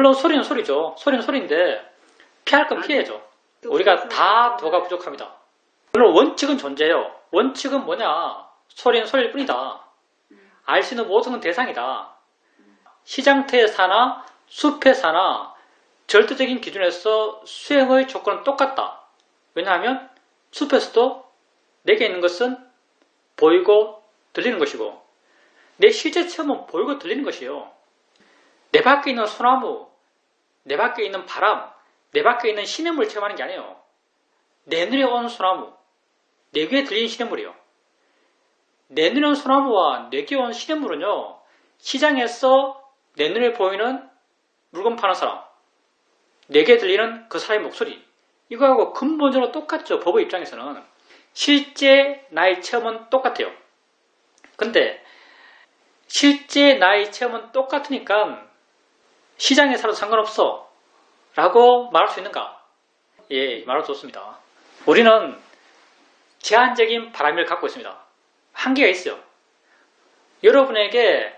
물론 소리는 소리죠. 소리는 소리인데 피할 건 피해야죠. 우리가 다 도가 부족합니다. 물론 원칙은 존재해요. 원칙은 뭐냐? 소리는 소리일 뿐이다. 알 수 있는 모든 건 대상이다. 시장터에 사나 숲에 사나 절대적인 기준에서 수행의 조건은 똑같다. 왜냐하면 숲에서도 내게 있는 것은 보이고 들리는 것이고 내 실제 체험은 보이고 들리는 것이에요. 내 밖에 있는 소나무, 내 밖에 있는 바람, 내 밖에 있는 시냇물을 체험하는 게 아니에요. 내 눈에 온 소나무, 내 귀에 들리는 시냇물이요. 내 눈에 온 소나무와 내 귀에 온 시냇물은요, 시장에서 내 눈에 보이는 물건 파는 사람, 내 귀에 들리는 그 사람의 목소리, 이거하고 근본적으로 똑같죠. 법의 입장에서는. 실제 나의 체험은 똑같아요. 근데 실제 나의 체험은 똑같으니까 시장에 살아도 상관없어 라고 말할 수 있는가? 예, 말할 수 없습니다. 우리는 제한적인 바람을 갖고 있습니다. 한계가 있어요. 여러분에게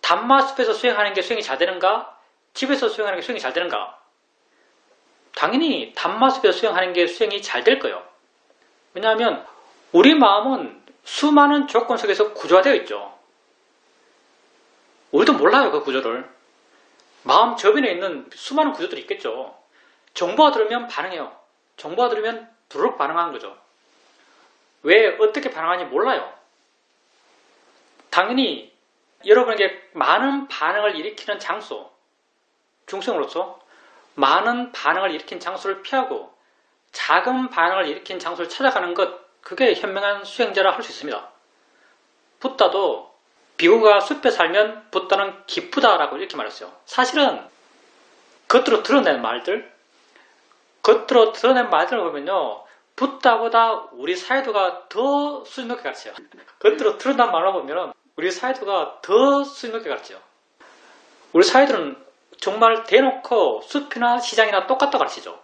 단마숲에서 수행하는 게 수행이 잘 되는가? 집에서 수행하는 게 수행이 잘 되는가? 당연히 단마숲에서 수행하는 게 수행이 잘 될 거예요. 왜냐하면 우리 마음은 수많은 조건 속에서 구조화되어 있죠. 우리도 몰라요, 그 구조를. 마음 저변에 있는 수많은 구조들이 있겠죠. 정보가 들으면 반응해요. 정보가 들으면 두루룩 반응하는 거죠. 왜 어떻게 반응하는지 몰라요. 당연히 여러분에게 많은 반응을 일으키는 장소, 중성으로서 많은 반응을 일으킨 장소를 피하고 작은 반응을 일으킨 장소를 찾아가는 것, 그게 현명한 수행자라 할 수 있습니다. 붓다도 비구가 숲에 살면 붓다는 기쁘다라고 이렇게 말했어요. 사실은 겉으로 드러낸 말들을 보면요, 붓다보다 우리 사이도가 더 수준 높게 가르쳐요. 겉으로 드러난 말만 보면 우리 사이도가 더 수준 높게 가르쳐요. 우리 사이들은 정말 대놓고 숲이나 시장이나 똑같다 가르치죠.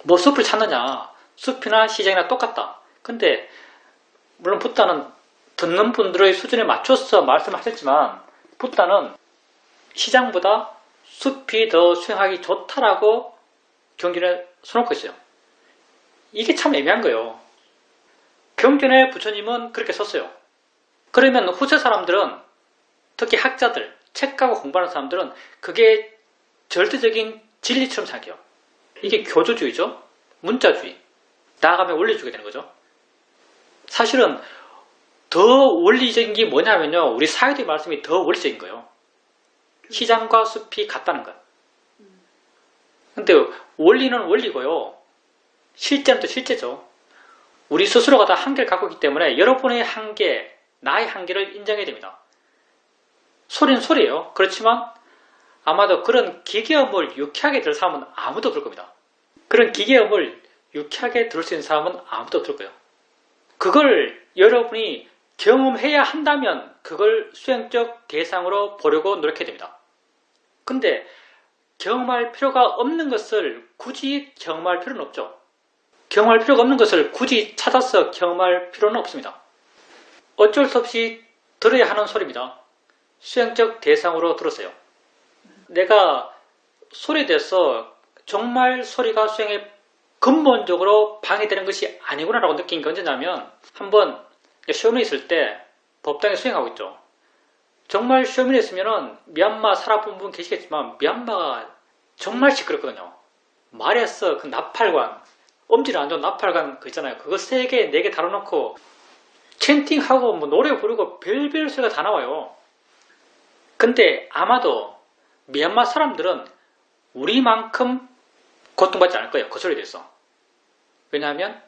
뭐 숲을 찾느냐, 숲이나 시장이나 똑같다. 근데 물론 붓다는 듣는 분들의 수준에 맞춰서 말씀하셨지만 붓다는 시장보다 숲이 더 수행하기 좋다라고 경전에 써놓고 있어요. 이게 참 애매한 거예요. 경전에 부처님은 그렇게 썼어요. 그러면 후세 사람들은, 특히 학자들, 책 가고 공부하는 사람들은 그게 절대적인 진리처럼 생각해요. 이게 교조주의죠. 문자주의. 나아가면 원리주의가 되는 거죠. 사실은 더 원리적인 게 뭐냐면요, 우리 사회의 말씀이 더 원리적인 거예요. 시장과 숲이 같다는 것. 근데 원리는 원리고요, 실제는 또 실제죠. 우리 스스로가 다 한계를 갖고 있기 때문에 여러분의 한계, 나의 한계를 인정해야 됩니다. 소리는 소리예요. 그렇지만 아마도 그런 기계음을 유쾌하게 들을 사람은 아무도 없을 겁니다. 그런 기계음을 유쾌하게 들을 수 있는 사람은 아무도 없을 거예요. 그걸 여러분이 경험해야 한다면 그걸 수행적 대상으로 보려고 노력해야 됩니다. 근데 경험할 필요가 없는 것을 굳이 경험할 필요는 없죠. 경험할 필요가 없는 것을 굳이 찾아서 경험할 필요는 없습니다. 어쩔 수 없이 들어야 하는 소리입니다. 수행적 대상으로 들었어요. 내가 소리에 대해서 정말 소리가 수행에 근본적으로 방해되는 것이 아니구나 라고 느낀 게 언제냐면, 한번 시험에 있을 때 법당에 수행하고 있죠. 정말 시험에 있으면은 미얀마 살아본 분 계시겠지만 미얀마가 정말 시끄럽거든요. 말에서 그 나팔관, 엄지를 안 좋은 나팔관 그 있잖아요. 그거 3개, 4개 다뤄놓고 챈팅하고 뭐 노래 부르고 별별 소리가 다 나와요. 근데 아마도 미얀마 사람들은 우리만큼 고통받지 않을 거예요. 그 소리에 대해서. 왜냐하면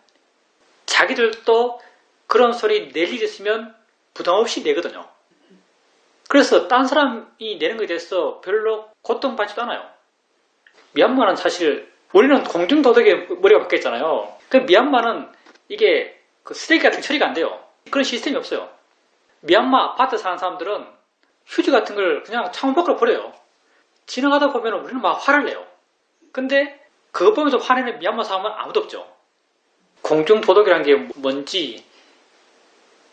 자기들도 그런 소리 낼 일이 있으면 부담 없이 내거든요. 그래서 딴 사람이 내는 것에 대해서 별로 고통받지도 않아요. 미얀마는 사실, 우리는 공중도덕에 머리가 박혀있잖아요. 그 미얀마는 이게 그 쓰레기 같은 처리가 안 돼요. 그런 시스템이 없어요. 미얀마 아파트 사는 사람들은 휴지 같은 걸 그냥 창문 밖으로 버려요. 지나가다 보면 우리는 막 화를 내요. 근데 그거 보면서 화내는 미얀마 사람은 아무도 없죠. 공중도덕이라는 게 뭔지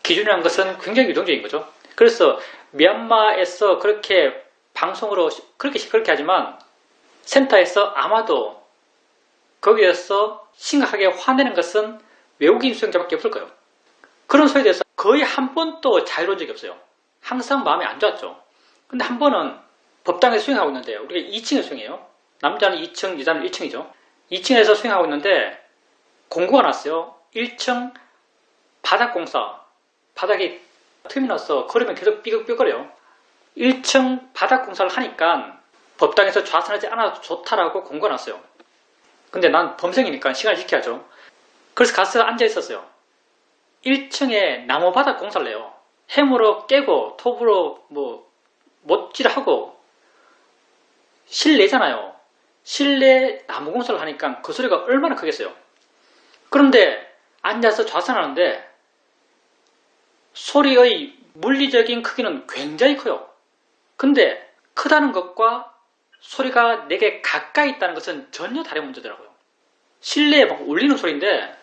기준이라는 것은 굉장히 유동적인 거죠. 그래서 미얀마에서 그렇게 방송으로 그렇게 시끄럽게 하지만 센터에서 아마도 거기에서 심각하게 화내는 것은 외국인 수행자밖에 없을 거예요. 그런 소리에 대해서 거의 한 번도 자유로운 적이 없어요. 항상 마음이 안 좋았죠. 근데 한 번은 법당에서 수행하고 있는데 우리가 2층에 수행해요. 남자는 2층, 여자는 1층이죠. 2층에서 수행하고 있는데 공고가 났어요. 1층 바닥공사, 바닥에 틈이 나서 걸으면 계속 삐걱삐걱거려요. 1층 바닥공사를 하니까 법당에서 좌선하지 않아도 좋다라고 공고가 났어요. 근데 난 범생이니까 시간을 지켜야죠. 그래서 가서 앉아 있었어요. 1층에 나무 바닥 공사를 해요. 해무로 깨고 톱으로 못질하고 실내잖아요. 실내 나무 공사를 하니까 그 소리가 얼마나 크겠어요. 그런데 앉아서 좌선하는데 소리의 물리적인 크기는 굉장히 커요. 근데 크다는 것과 소리가 내게 가까이 있다는 것은 전혀 다른 문제더라고요. 실내에 막 울리는 소리인데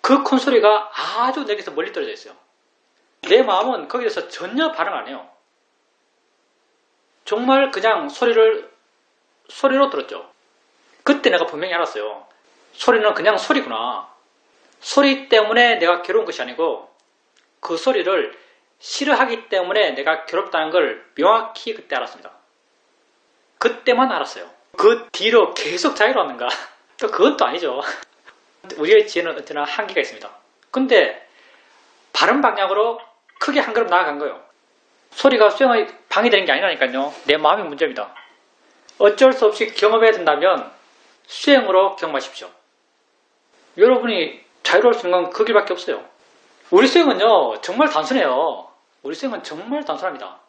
그 큰 소리가 아주 내게서 멀리 떨어져 있어요. 내 마음은 거기에서 전혀 반응 안 해요. 정말 그냥 소리로 들었죠. 그때 내가 분명히 알았어요. 소리는 그냥 소리구나. 소리 때문에 내가 괴로운 것이 아니고 그 소리를 싫어하기 때문에 내가 괴롭다는 걸 명확히 그때 알았습니다. 그때만 알았어요. 그 뒤로 계속 자유로웠는가? 또 그건 또 아니죠. 우리의 지혜는 언제나 한계가 있습니다. 근데 바른 방향으로 크게 한 걸음 나아간 거예요. 소리가 수행에 방해되는 게 아니라니까요. 내 마음의 문제입니다. 어쩔 수 없이 경험해야 된다면 수행으로 경험하십시오. 여러분이 자유로울 수 있는 건 그 길밖에 없어요. 우리 수행은요 정말 단순해요. 우리 수행은 정말 단순합니다.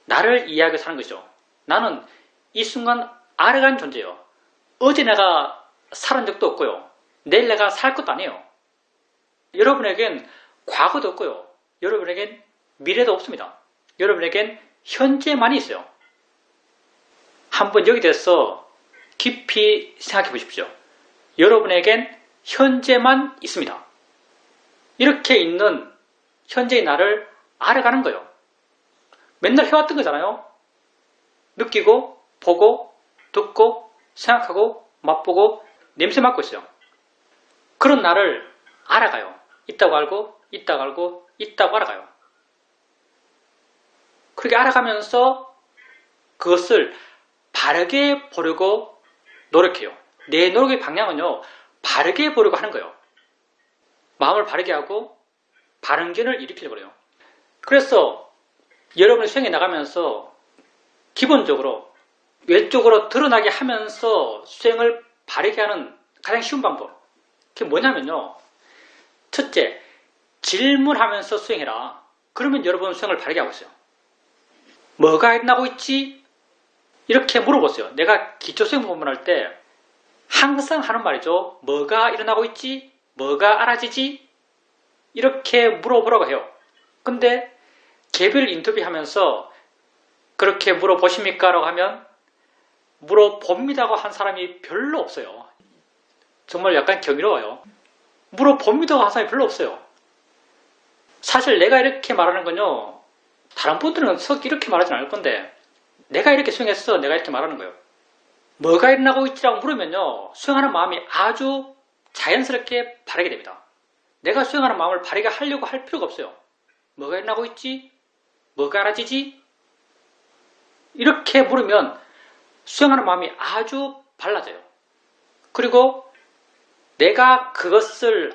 나를 이해하게 사는 것이죠. 나는 이 순간 알아간 존재예요. 어제 내가 살은 적도 없고요. 내일 내가 살 것도 아니에요. 여러분에겐 과거도 없고요. 여러분에겐 미래도 없습니다. 여러분에겐 현재만이 있어요. 한번 여기 대해서 깊이 생각해 보십시오. 여러분에겐 현재만 있습니다. 이렇게 있는 현재의 나를 알아가는 거예요. 맨날 해왔던 거잖아요. 느끼고, 보고, 듣고, 생각하고, 맛보고, 냄새 맡고 있어요. 그런 나를 알아가요. 있다고 알고, 있다고 알고, 있다고 알아가요. 그렇게 알아가면서 그것을 바르게 보려고 노력해요. 내 노력의 방향은요, 바르게 보려고 하는 거예요. 마음을 바르게 하고, 바른 견을 일으키려고 그래요. 그래서 여러분이 수행해 나가면서 기본적으로 외적으로 드러나게 하면서 수행을 바르게 하는 가장 쉬운 방법. 그게 뭐냐면요. 첫째, 질문하면서 수행해라. 그러면 여러분 수행을 바르게 하고 있어요. 뭐가 일어나고 있지? 이렇게 물어보세요. 내가 기초수행 공부할 때 항상 하는 말이죠. 뭐가 일어나고 있지? 뭐가 알아지지? 이렇게 물어보라고 해요. 근데 개별 인터뷰하면서 그렇게 물어보십니까? 라고 하면 물어봅니다고 한 사람이 별로 없어요. 정말 약간 경이로워요. 물어봅니다고 한 사람이 별로 없어요. 사실 내가 이렇게 말하는 건요. 다른 분들은 썩 이렇게 말하진 않을 건데 내가 이렇게 수행했어. 내가 이렇게 말하는 거예요. 뭐가 일어나고 있지라고 물으면요. 수행하는 마음이 아주 자연스럽게 바르게 됩니다. 내가 수행하는 마음을 바르게 하려고 할 필요가 없어요. 뭐가 일어나고 있지? 뭐가 알아지지? 이렇게 물으면 수행하는 마음이 아주 발라져요. 그리고 내가 그것을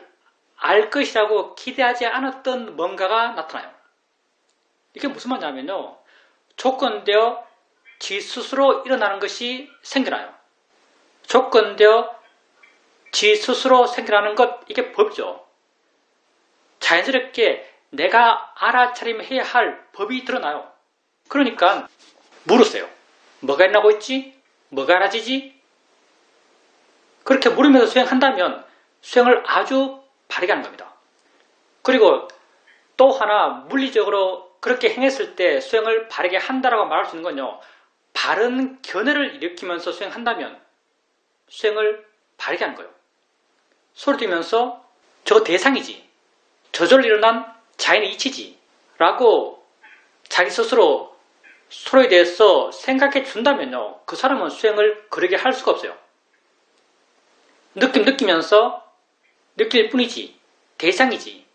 알 것이라고 기대하지 않았던 뭔가가 나타나요. 이게 무슨 말이냐면요. 조건되어 지 스스로 일어나는 것이 생겨나요. 조건되어 지 스스로 생겨나는 것, 이게 법이죠. 자연스럽게 내가 알아차림해야 할 법이 드러나요. 그러니까 물으세요. 뭐가 일어나고 있지? 뭐가 알아지지? 그렇게 물으면서 수행한다면 수행을 아주 바르게 하는 겁니다. 그리고 또 하나 물리적으로 그렇게 행했을 때 수행을 바르게 한다라고 말할 수 있는 건요. 바른 견해를 일으키면서 수행한다면 수행을 바르게 하는 거예요. 소리 들으면서 저 대상이지. 저절로 일어난 자연의 이치지. 라고 자기 스스로 서로에 대해서 생각해 준다면요. 그 사람은 수행을 그러게 할 수가 없어요. 느끼면서 느낄 뿐이지, 대상이지,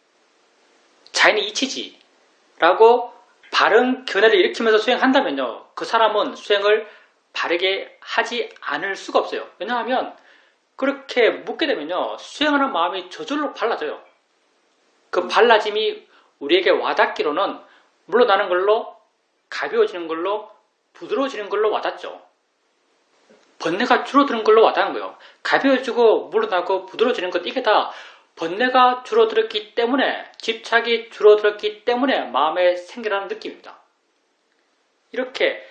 자연의 이치지 라고 바른 견해를 일으키면서 수행한다면요. 그 사람은 수행을 바르게 하지 않을 수가 없어요. 왜냐하면 그렇게 묻게 되면요. 수행하는 마음이 저절로 발라져요. 그 발라짐이 우리에게 와닿기로는 물러나는 걸로, 가벼워지는 걸로, 부드러워지는 걸로 와닿죠. 번뇌가 줄어드는 걸로 와닿은 거예요. 가벼워지고 물러나고 부드러워지는 것, 이게 다 번뇌가 줄어들었기 때문에, 집착이 줄어들었기 때문에 마음에 생겨나는 느낌입니다. 이렇게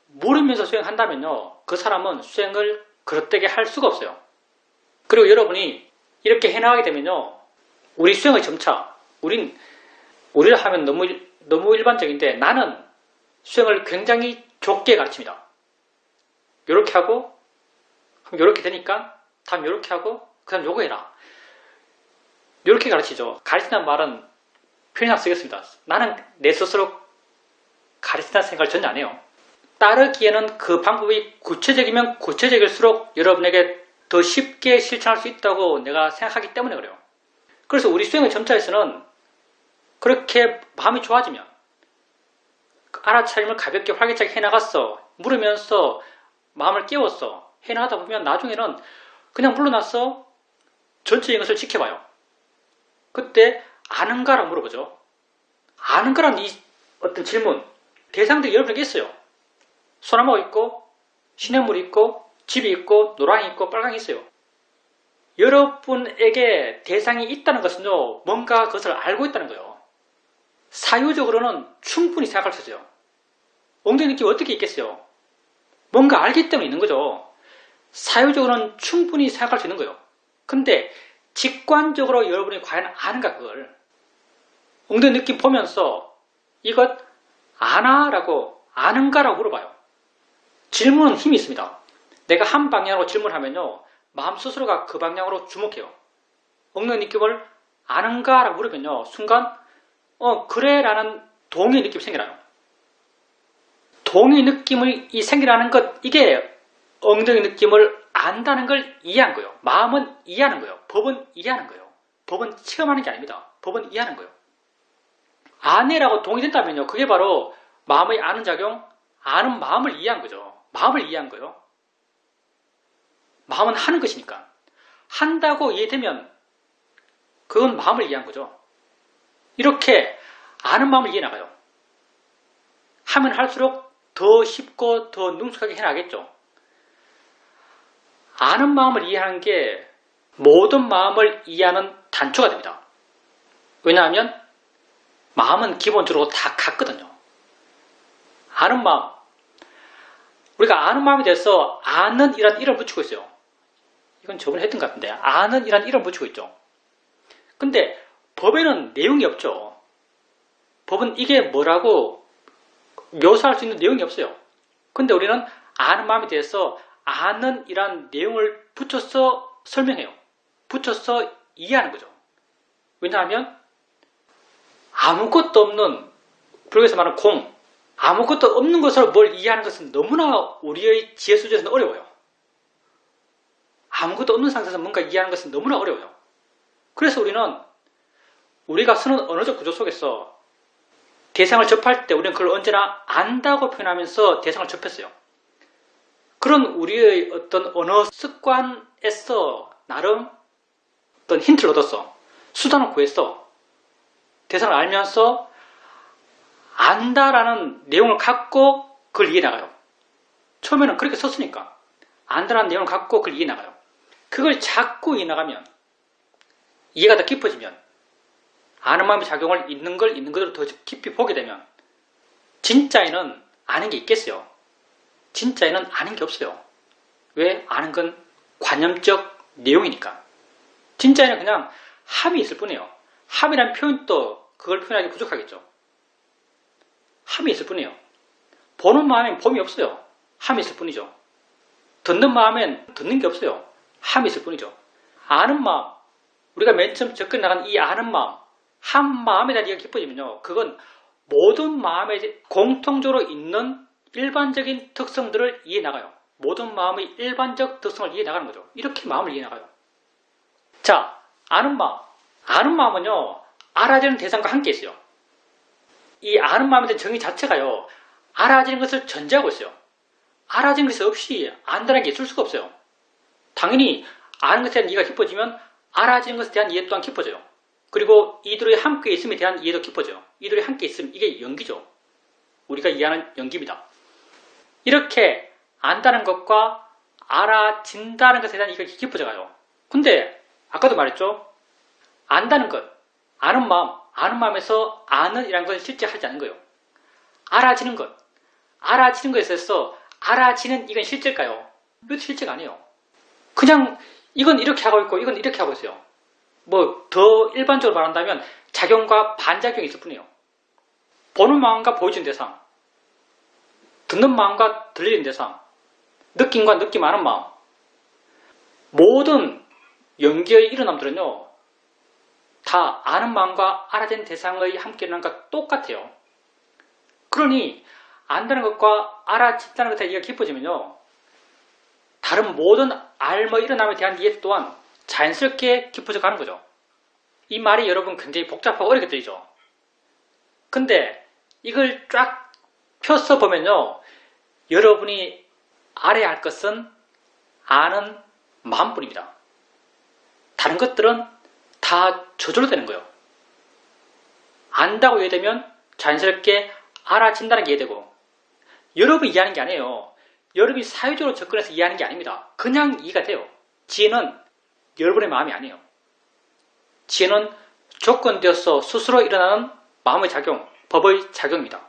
모르면서 수행한다면요. 그 사람은 수행을 그릇되게 할 수가 없어요. 그리고 여러분이 이렇게 해나가게 되면요. 우리 수행의 점차, 우리를 하면 너무 일반적인데 나는 수행을 굉장히 좁게 가르칩니다. 요렇게 하고, 그럼 요렇게 되니까 다음 요렇게 하고, 그 다음 요거 해라. 요렇게 가르치죠. 가르친다는 말은 표현을 쓰겠습니다. 나는 내 스스로 가르친다는 생각을 전혀 안 해요. 따르기에는 그 방법이 구체적이면 구체적일수록 여러분에게 더 쉽게 실천할 수 있다고 내가 생각하기 때문에 그래요. 그래서 우리 수행의 점차에서는 그렇게 마음이 좋아지면 알아차림을 가볍게 활기차게 해나갔어. 물으면서 마음을 깨웠어. 해나가다 보면 나중에는 그냥 물러나서 전체적인 것을 지켜봐요. 그때 아는가라고 물어보죠. 아는가라는 이 어떤 질문, 대상들이 여러분에게 있어요. 소나무가 있고 시냇물이 있고 집이 있고 노랑이 있고 빨강이 있어요. 여러분에게 대상이 있다는 것은요. 뭔가 그것을 알고 있다는 거예요. 사유적으로는 충분히 생각할 수 있어요. 엉덩이 느낌이 어떻게 있겠어요? 뭔가 알기 때문에 있는 거죠. 사유적으로는 충분히 생각할 수 있는 거예요. 근데 직관적으로 여러분이 과연 아는가 그걸. 엉덩이 느낌 보면서 이것 아나? 라고 아는가? 라고 물어봐요. 질문은 힘이 있습니다. 내가 한 방향으로 질문하면요. 마음 스스로가 그 방향으로 주목해요. 엉덩이 느낌을 아는가? 라고 물으면요. 순간 그래 라는 동의 느낌이 생겨나요. 동의 느낌이 생겨나는 것, 이게 엉덩이 느낌을 안다는 걸 이해한 거예요. 마음은 이해하는 거예요. 법은 이해하는 거예요. 법은 체험하는 게 아닙니다. 법은 이해하는 거예요. 아내라고 동의된다면요. 그게 바로 마음의 아는 작용, 아는 마음을 이해한 거죠. 마음을 이해한 거예요. 마음은 하는 것이니까. 한다고 이해되면 그건 마음을 이해한 거죠. 이렇게 아는 마음을 이해 나가요. 하면 할수록 더 쉽고 더 능숙하게 해나가겠죠. 아는 마음을 이해하는 게 모든 마음을 이해하는 단초가 됩니다. 왜냐하면 마음은 기본적으로 다 같거든요. 아는 마음. 우리가 아는 마음에 대해서 아는 이란 이름을 붙이고 있어요. 이건 저번에 했던 것 같은데 아는 이란 이름을 붙이고 있죠. 근데 법에는 내용이 없죠. 법은 이게 뭐라고 묘사할 수 있는 내용이 없어요. 근데 우리는 아는 마음에 대해서 아는 이란 내용을 붙여서 설명해요. 붙여서 이해하는 거죠. 왜냐하면 아무것도 없는, 불교에서 말하는 공, 아무것도 없는 것으로 뭘 이해하는 것은 너무나 우리의 지혜 수준에서는 어려워요. 아무것도 없는 상태에서 뭔가 이해하는 것은 너무나 어려워요. 그래서 우리가 쓰는 언어적 구조 속에서 대상을 접할 때 우리는 그걸 언제나 안다고 표현하면서 대상을 접했어요. 그런 우리의 어떤 언어 습관에서 나름 어떤 힌트를 얻었어. 수단을 구했어. 대상을 알면서 안다라는 내용을 갖고 그걸 이해 나가요. 처음에는 그렇게 썼으니까 안다라는 내용을 갖고 그걸 이해 나가요. 그걸 자꾸 이해 나가면 이해가 더 깊어지면 아는 마음의 작용을 있는 그대로 더 깊이 보게 되면 진짜에는 아는 게 있겠어요. 진짜에는 아는 게 없어요. 왜? 아는 건 관념적 내용이니까. 진짜에는 그냥 함이 있을 뿐이에요. 함이란 표현도 그걸 표현하기 부족하겠죠. 함이 있을 뿐이에요. 보는 마음엔 봄이 없어요. 함이 있을 뿐이죠. 듣는 마음엔 듣는 게 없어요. 함이 있을 뿐이죠. 아는 마음, 우리가 맨 처음 접근 나간 이 아는 마음, 한 마음에 대한 이야기가 깊어지면요. 그건 모든 마음에 공통적으로 있는 일반적인 특성들을 이해해 나가요. 모든 마음의 일반적 특성을 이해해 나가는 거죠. 이렇게 마음을 이해해 나가요. 자, 아는 마음. 아는 마음은요, 알아지는 대상과 함께 있어요. 이 아는 마음에 대한 정의 자체가요, 알아지는 것을 전제하고 있어요. 알아지는 것이 없이 안다는 게 있을 수가 없어요. 당연히 아는 것에 대한 이해가 깊어지면 알아지는 것에 대한 이해 또한 깊어져요. 그리고 이들의 함께 있음에 대한 이해도 깊어져요. 이들의 함께 있음, 이게 연기죠. 우리가 이해하는 연기입니다. 이렇게 안다는 것과 알아진다는 것에 대한 이해가 깊어져가요. 근데 아까도 말했죠. 안다는 것, 아는 마음에서 아는이라는 건 실제 하지 않는 거예요. 알아지는 것에 있어서 알아지는 이건 실제일까요? 이것도 실제가 아니에요. 그냥 이건 이렇게 하고 있고 이건 이렇게 하고 있어요. 뭐 더 일반적으로 말한다면 작용과 반작용이 있을 뿐이에요. 보는 마음과 보여지는 대상, 듣는 마음과 들리는 대상, 느낌과 느낌하는 마음, 모든 연기의 일어남들은요, 다 아는 마음과 알아진 대상의 함께 일어난 것과 똑같아요. 그러니 안다는 것과 알아진다는 것에 이해가 깊어지면요, 다른 모든 알의 일어남에 대한 이해 또한 자연스럽게 깊어져 가는 거죠. 이 말이 여러분 굉장히 복잡하고 어렵게 들리죠. 근데 이걸 쫙 펴서 보면요, 여러분이 알아야 할 것은 아는 마음뿐입니다. 다른 것들은 다 저절로 되는 거예요. 안다고 이해되면 자연스럽게 알아진다는 게 이해되고, 여러분이 이해하는 게 아니에요. 여러분이 사회적으로 접근해서 이해하는 게 아닙니다. 그냥 이해가 돼요. 지혜는 여러분의 마음이 아니에요. 지혜는 조건되어서 스스로 일어나는 마음의 작용, 법의 작용입니다.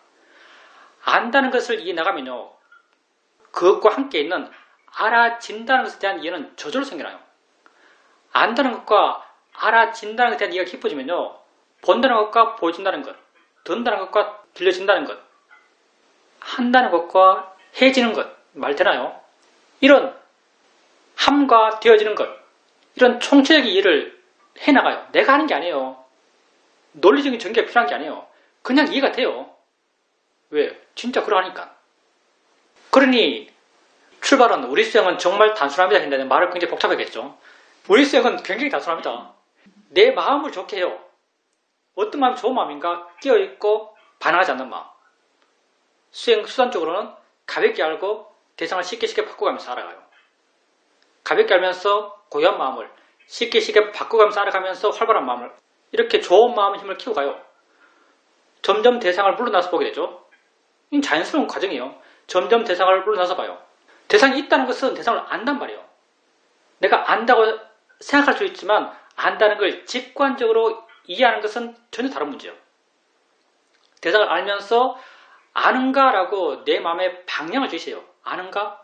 안다는 것을 이해해 나가면요, 그것과 함께 있는 알아진다는 것에 대한 이해는 저절로 생겨나요. 안다는 것과 알아진다는 것에 대한 이해가 깊어지면요, 본다는 것과 보여진다는 것, 듣는다는 것과 들려진다는 것, 한다는 것과 해지는 것, 말 되나요? 이런 함과 되어지는 것, 이런 총체적인 이해를 해나가요. 내가 하는 게 아니에요. 논리적인 전개가 필요한 게 아니에요. 그냥 이해가 돼요. 왜? 진짜 그러하니까. 그러니 출발은 우리 수행은 정말 단순합니다 했는데 말을 굉장히 복잡하겠죠. 우리 수행은 굉장히 단순합니다. 내 마음을 좋게 해요. 어떤 마음이 좋은 마음인가? 깨어있고 반항하지 않는 마음. 수행 수단적으로는 가볍게 알고 대상을 쉽게 바꿔가면서 알아가요. 가볍게 알면서 고요한 마음을 쉽게 바꿔가면서 알아가면서 활발한 마음을, 이렇게 좋은 마음의 힘을 키워가요. 점점 대상을 물러나서 보게 되죠. 이건 자연스러운 과정이에요. 점점 대상을 물러나서 봐요. 대상이 있다는 것은 대상을 안단 말이에요. 내가 안다고 생각할 수 있지만 안다는 걸 직관적으로 이해하는 것은 전혀 다른 문제예요. 대상을 알면서 아는가라고 내 마음에 방향을 주세요. 아는가?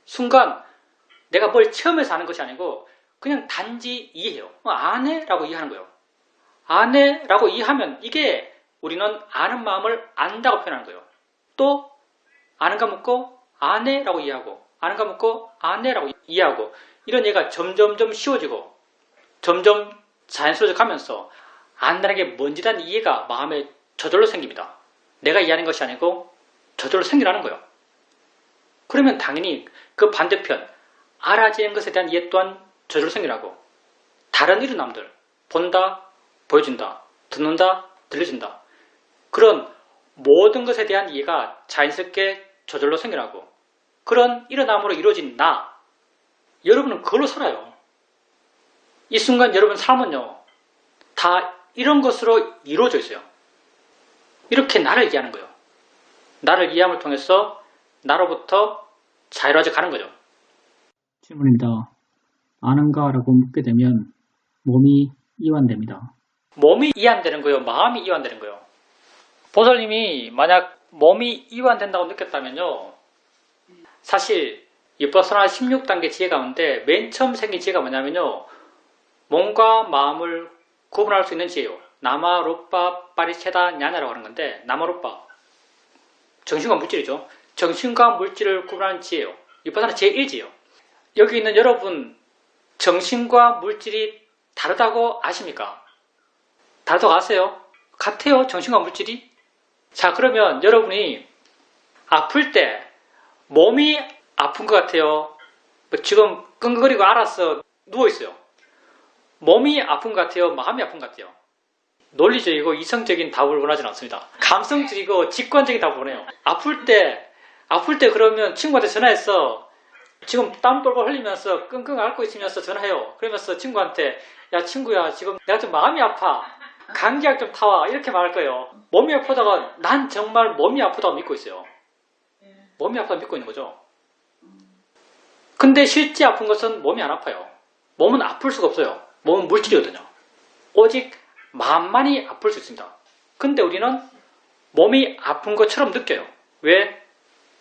순간 내가 뭘 체험해서 아는 것이 아니고 그냥 단지 이해해요. 아네? 라고 이해하는 거예요. 아네? 라고 이해하면 이게 우리는 아는 마음을 안다고 표현하는 거예요. 또 아는가 묻고 아네? 라고 이해하고, 아는가 묻고 아네? 라고 이해하고, 이런 얘가 점점점 쉬워지고 점점 자연스러워져 가면서 안다는 게 뭔지 대한 이해가 마음에 저절로 생깁니다. 내가 이해하는 것이 아니고 저절로 생기라는 거예요. 그러면 당연히 그 반대편, 알아지는 것에 대한 이해 또한 저절로 생기라고, 다른 일어남들, 본다, 보여준다, 듣는다, 들려진다, 그런 모든 것에 대한 이해가 자연스럽게 저절로 생겨나고, 그런 일어남으로 이루어진 나, 여러분은 그걸로 살아요. 이 순간 여러분 삶은요, 다 이런 것으로 이루어져 있어요. 이렇게 나를 이해하는 거예요. 나를 이해함을 통해서 나로부터 자유로워져 가는 거죠. 질문입니다. 아는가? 라고 묻게 되면 몸이 이완됩니다. 몸이 이완되는 거예요? 마음이 이완되는 거예요? 보살님이 만약 몸이 이완된다고 느꼈다면요, 사실 위퍼서나 16단계 지혜 가운데 맨 처음 생긴 지혜가 뭐냐면요, 몸과 마음을 구분할 수 있는 지혜요. 나마루빠 파리체다 냐나라고 하는 건데, 나마루빠, 정신과 물질이죠. 정신과 물질을 구분하는 지혜요. 위퍼서나 제1지예요. 여기 있는 여러분, 정신과 물질이 다르다고 아십니까? 다르다고 아세요? 같아요, 정신과 물질이? 자, 그러면 여러분이 아플 때 몸이 아픈 것 같아요. 지금 끙끙거리고 알아서 누워있어요. 몸이 아픈 것 같아요. 마음이 아픈 것 같아요. 논리적이고 이성적인 답을 원하지는 않습니다. 감성적이고 직관적인 답을 원해요. 아플 때 그러면 친구한테 전화해서 지금 땀 뻘뻘 흘리면서 끙끙 앓고 있으면서 전화해요. 그러면서 친구한테 야 친구야 지금 내가 좀 마음이 아파. 감기약 좀 타와. 이렇게 말할 거예요. 몸이 아프다가 난 정말 몸이 아프다고 믿고 있어요. 몸이 아프다고 믿고 있는 거죠. 근데 실제 아픈 것은 몸이 안 아파요. 몸은 아플 수가 없어요. 몸은 물질이거든요. 오직 마음만이 아플 수 있습니다. 근데 우리는 몸이 아픈 것처럼 느껴요. 왜?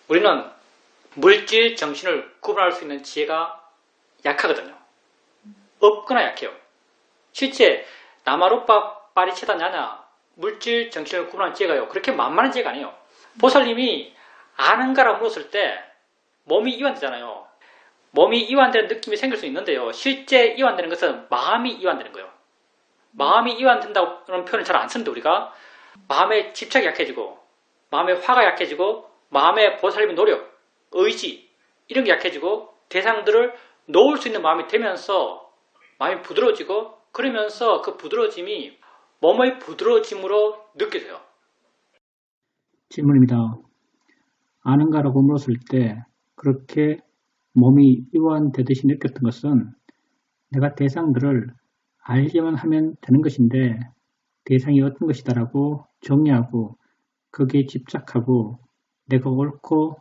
우리는 물질, 정신을 구분할 수 있는 지혜가 약하거든요. 없거나 약해요. 실제 나마루빠 빠리치다냐냐 물질, 정신을 구분하는 지혜가요. 그렇게 만만한 지혜가 아니에요. 보살님이 아는가라고 물었을 때 몸이 이완되잖아요. 몸이 이완되는 느낌이 생길 수 있는데요. 실제 이완되는 것은 마음이 이완되는 거예요. 마음이 이완된다는 표현을 잘 안 쓰는데 우리가 마음의 집착이 약해지고 마음의 화가 약해지고 마음의 보살님의 노력, 의지 이런 게 약해지고 대상들을 놓을 수 있는 마음이 되면서 마음이 부드러워지고 그러면서 그 부드러워짐이 몸의 부드러워짐으로 느껴져요. 질문입니다. 아는가라고 물었을 때 그렇게 몸이 이완되듯이 느꼈던 것은 내가 대상들을 알기만 하면 되는 것인데 대상이 어떤 것이다라고 정의하고 거기에 집착하고 내가 옳고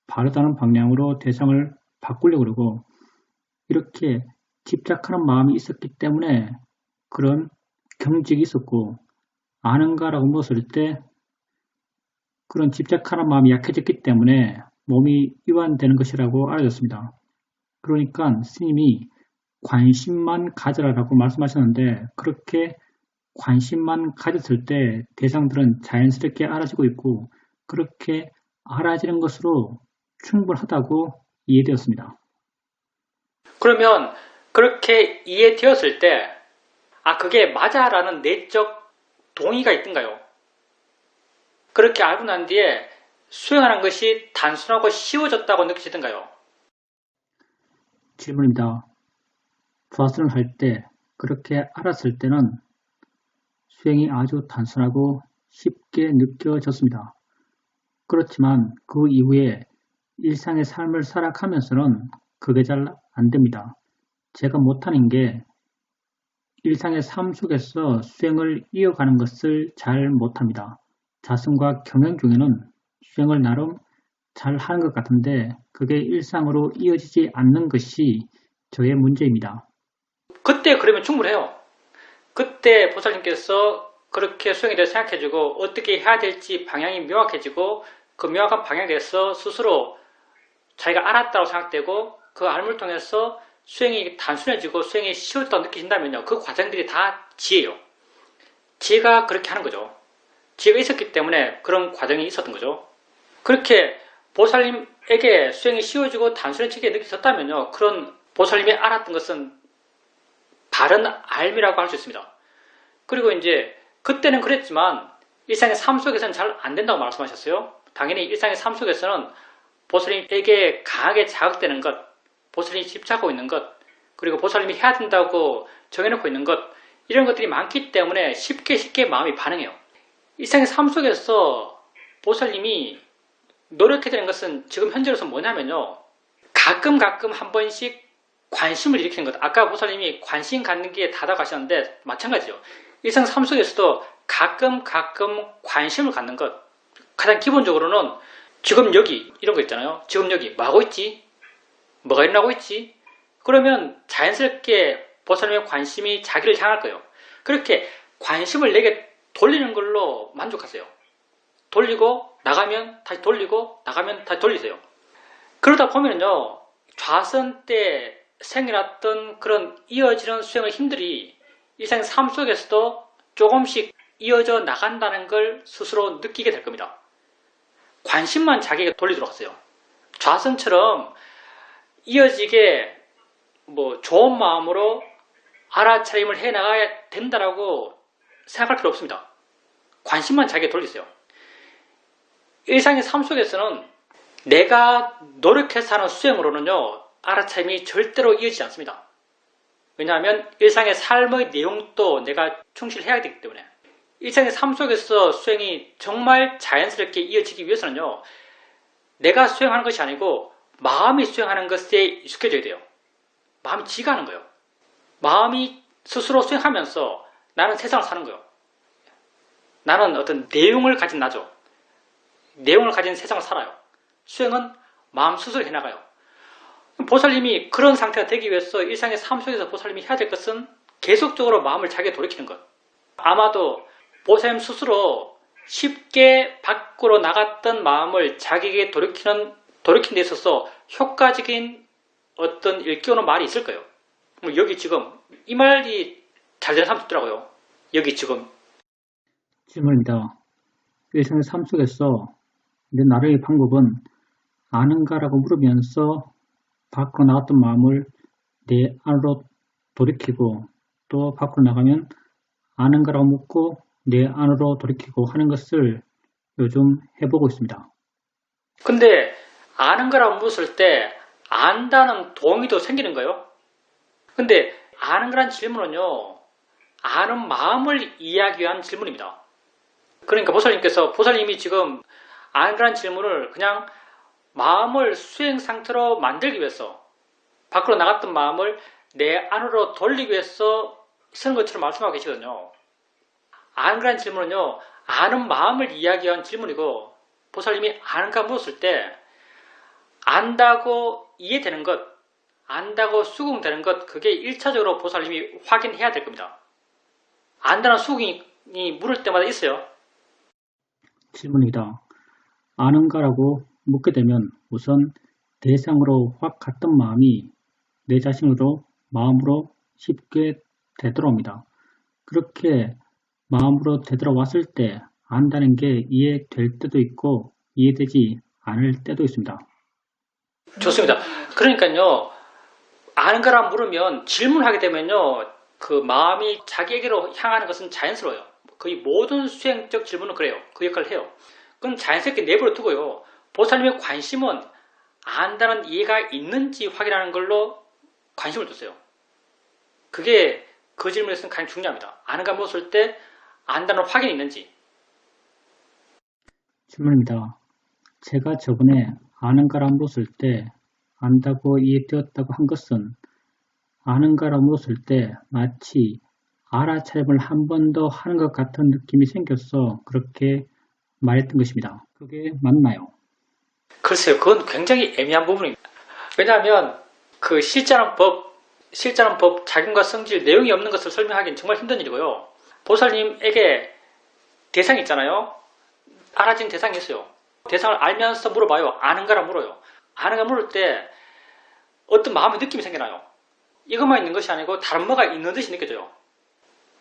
바르다는 방향으로 대상을 바꾸려고 그러고 이렇게 집착하는 마음이 있었기 때문에 그런 경직이 있었고 아는가라고 물었을 때 그런 집착하는 마음이 약해졌기 때문에 몸이 이완되는 것이라고 알아졌습니다. 그러니까 스님이 관심만 가져라라고 말씀하셨는데 그렇게 관심만 가졌을 때 대상들은 자연스럽게 알아지고 있고 그렇게 알아지는 것으로 충분하다고 이해되었습니다. 그러면 그렇게 이해되었을 때 그게 맞아라는 내적 동의가 있던가요? 그렇게 알고 난 뒤에 수행하는 것이 단순하고 쉬워졌다고 느껴지던가요? 질문입니다. 좌선을 할 때 그렇게 알았을 때는 수행이 아주 단순하고 쉽게 느껴졌습니다. 그렇지만 그 이후에 일상의 삶을 살아가면서는 그게 잘 안됩니다. 제가 못하는 게 일상의 삶 속에서 수행을 이어가는 것을 잘 못합니다. 자승과 경영 중에는 수행을 나름 잘 하는 것 같은데 그게 일상으로 이어지지 않는 것이 저의 문제입니다. 그때 그러면 충분해요. 그때 보살님께서 그렇게 수행에 대해서 생각해주고 어떻게 해야 될지 방향이 명확해지고 그 명확한 방향에 대해서 스스로 자기가 알았다고 생각되고 그 알을 통해서 수행이 단순해지고 수행이 쉬웠다고 느끼신다면요. 그 과정들이 다 지혜예요. 지혜가 그렇게 하는 거죠. 지혜가 있었기 때문에 그런 과정이 있었던 거죠. 그렇게 보살님에게 수행이 쉬워지고 단순해지게 느껴졌다면요. 그런 보살님이 알았던 것은 바른 알미라고 할 수 있습니다. 그리고 이제 그때는 그랬지만 일상의 삶 속에서는 잘 안 된다고 말씀하셨어요. 당연히 일상의 삶 속에서는 보살님에게 강하게 자극되는 것, 보살님이 집착하고 있는 것, 그리고 보살님이 해야 된다고 정해놓고 있는 것 이런 것들이 많기 때문에 쉽게 마음이 반응해요. 일상의 삶 속에서 보살님이 노력해야 되는 것은 지금 현재로서 뭐냐면요. 가끔 한 번씩 관심을 일으키는 것. 아까 보살님이 관심 갖는 게 다다고 하셨는데 마찬가지죠. 일상 삶 속에서도 가끔 관심을 갖는 것. 가장 기본적으로는 지금 여기 이런 거 있잖아요. 지금 여기 뭐 하고 있지? 뭐가 일어나고 있지? 그러면 자연스럽게 보살님의 관심이 자기를 향할 거예요. 그렇게 관심을 내게 돌리는 걸로 만족하세요. 돌리고 나가면 다시 돌리고 나가면 다시 돌리세요. 그러다 보면요. 좌선 때 생겨났던 그런 이어지는 수행의 힘들이 일상 삶 속에서도 조금씩 이어져 나간다는 걸 스스로 느끼게 될 겁니다. 관심만 자기에게 돌리도록 하세요. 좌선처럼 이어지게 좋은 마음으로 알아차림을 해나가야 된다라고 생각할 필요 없습니다. 관심만 자기에게 돌리세요. 일상의 삶 속에서는 내가 노력해서 하는 수행으로는요, 알아차림이 절대로 이어지지 않습니다. 왜냐하면 일상의 삶의 내용도 내가 충실해야 되기 때문에. 일상의 삶 속에서 수행이 정말 자연스럽게 이어지기 위해서는요, 내가 수행하는 것이 아니고 마음이 수행하는 것에 익숙해져야 돼요. 마음이 지가 하는 거예요. 마음이 스스로 수행하면서 나는 세상을 사는 거예요. 나는 어떤 내용을 가진 나죠. 내용을 가진 세상을 살아요. 수행은 마음 스스로 해나가요. 보살님이 그런 상태가 되기 위해서 일상의 삶 속에서 보살님이 해야 될 것은 계속적으로 마음을 자기에 돌이키는 것. 아마도 보살님 스스로 쉽게 밖으로 나갔던 마음을 자기에게 돌이키는 데 있어서 효과적인 어떤 일깨우는 말이 있을 거예요. 여기 지금 이 말이 잘 되는 사람도 있더라고요. 여기 지금 질문입니다. 일상의 삶 속에서 내 나름의 방법은 아는가라고 물으면서 밖으로 나갔던 마음을 내 안으로 돌이키고, 또 밖으로 나가면 아는가라고 묻고 내 안으로 돌이키고 하는 것을 요즘 해보고 있습니다. 근데 아는 거라고 묻을 때 안다는 동의도 생기는 거예요. 근데 아는 거란 질문은요, 아는 마음을 이해하기 위한 질문입니다. 그러니까 보살님이 지금 아는 거란 질문을 그냥 마음을 수행 상태로 만들기 위해서, 밖으로 나갔던 마음을 내 안으로 돌리기 위해서 쓰는 것처럼 말씀하고 계시거든요. 아는 거란 질문은요, 아는 마음을 이해하기 위한 질문이고, 보살님이 아는가 물었을 때 안다고 이해되는 것, 안다고 수긍되는 것, 그게 1차적으로 보살님이 확인해야 될 겁니다. 안다는 수긍이 물을 때마다 있어요. 질문입니다. 아는가라고 묻게 되면 우선 대상으로 확 갔던 마음이 내 자신으로 마음으로 쉽게 되돌아옵니다. 그렇게 마음으로 되돌아왔을 때 안다는 게 이해될 때도 있고 이해되지 않을 때도 있습니다. 좋습니다. 그러니까요, 아는가라 물으면 질문하게 되면요, 그 마음이 자기에게로 향하는 것은 자연스러워요. 거의 모든 수행적 질문은 그래요. 그 역할을 해요. 그럼 자연스럽게 내버려 두고요. 보살님의 관심은 안다는 이해가 있는지 확인하는 걸로 관심을 두세요. 그게 그 질문에서는 가장 중요합니다. 아는가 물었을 때 안다는 확인이 있는지. 질문입니다. 제가 저번에 아는가라 물었을 때 안다고 이해되었다고 한 것은 아는가라 물었을 때 마치 알아차림을 한 번 더 하는 것 같은 느낌이 생겨서 그렇게 말했던 것입니다. 그게 맞나요? 글쎄요, 그건 굉장히 애매한 부분입니다. 왜냐하면 그 실제하는 법, 작용과 성질, 내용이 없는 것을 설명하기는 정말 힘든 일이고요. 보살님에게 대상이 있잖아요. 알아진 대상이 있어요. 대상을 알면서 물어봐요. 아는가라 물어요. 아는가 물을 때 어떤 마음의 느낌이 생겨나요. 이것만 있는 것이 아니고 다른 뭐가 있는 듯이 느껴져요.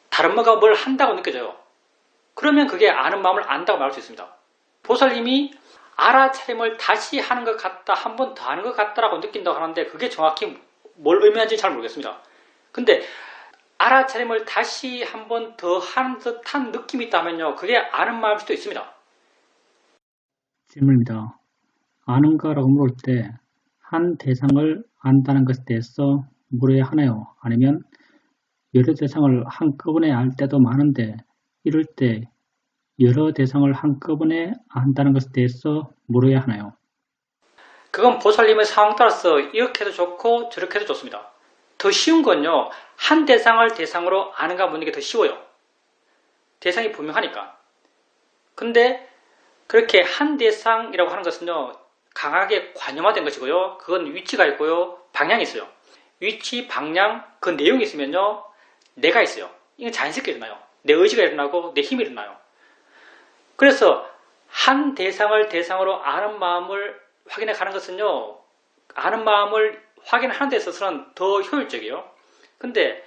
다른 뭐가 뭘 한다고 느껴져요. 그러면 그게 아는 마음을 안다고 말할 수 있습니다. 보살님이 알아차림을 다시 하는 것 같다, 한 번 더 하는 것 같다라고 느낀다고 하는데 그게 정확히 뭘 의미하는지 잘 모르겠습니다. 근데 알아차림을 다시 한 번 더 하는 듯한 느낌이 있다면요, 그게 아는 마음일 수도 있습니다. 질문입니다. 아는가라고 물을 때 한 대상을 안다는 것에 대해서 물어야 하나요? 아니면 여러 대상을 한꺼번에 알 때도 많은데 이럴 때 여러 대상을 한꺼번에 안다는 것에 대해서 물어야 하나요? 그건 보살님의 상황 따라서 이렇게 해도 좋고 저렇게 해도 좋습니다. 더 쉬운 건요, 한 대상을 대상으로 아는가 묻는 게 더 쉬워요. 대상이 분명하니까. 근데 그렇게 한 대상이라고 하는 것은요, 강하게 관념화된 것이고요. 그건 위치가 있고요, 방향이 있어요. 위치, 방향, 그 내용이 있으면요, 내가 있어요. 이건 자연스럽게 일어나요. 내 의지가 일어나고 내 힘이 일어나요. 그래서 한 대상을 대상으로 아는 마음을 확인해 가는 것은요, 아는 마음을 확인하는 데 있어서는 더 효율적이에요. 근데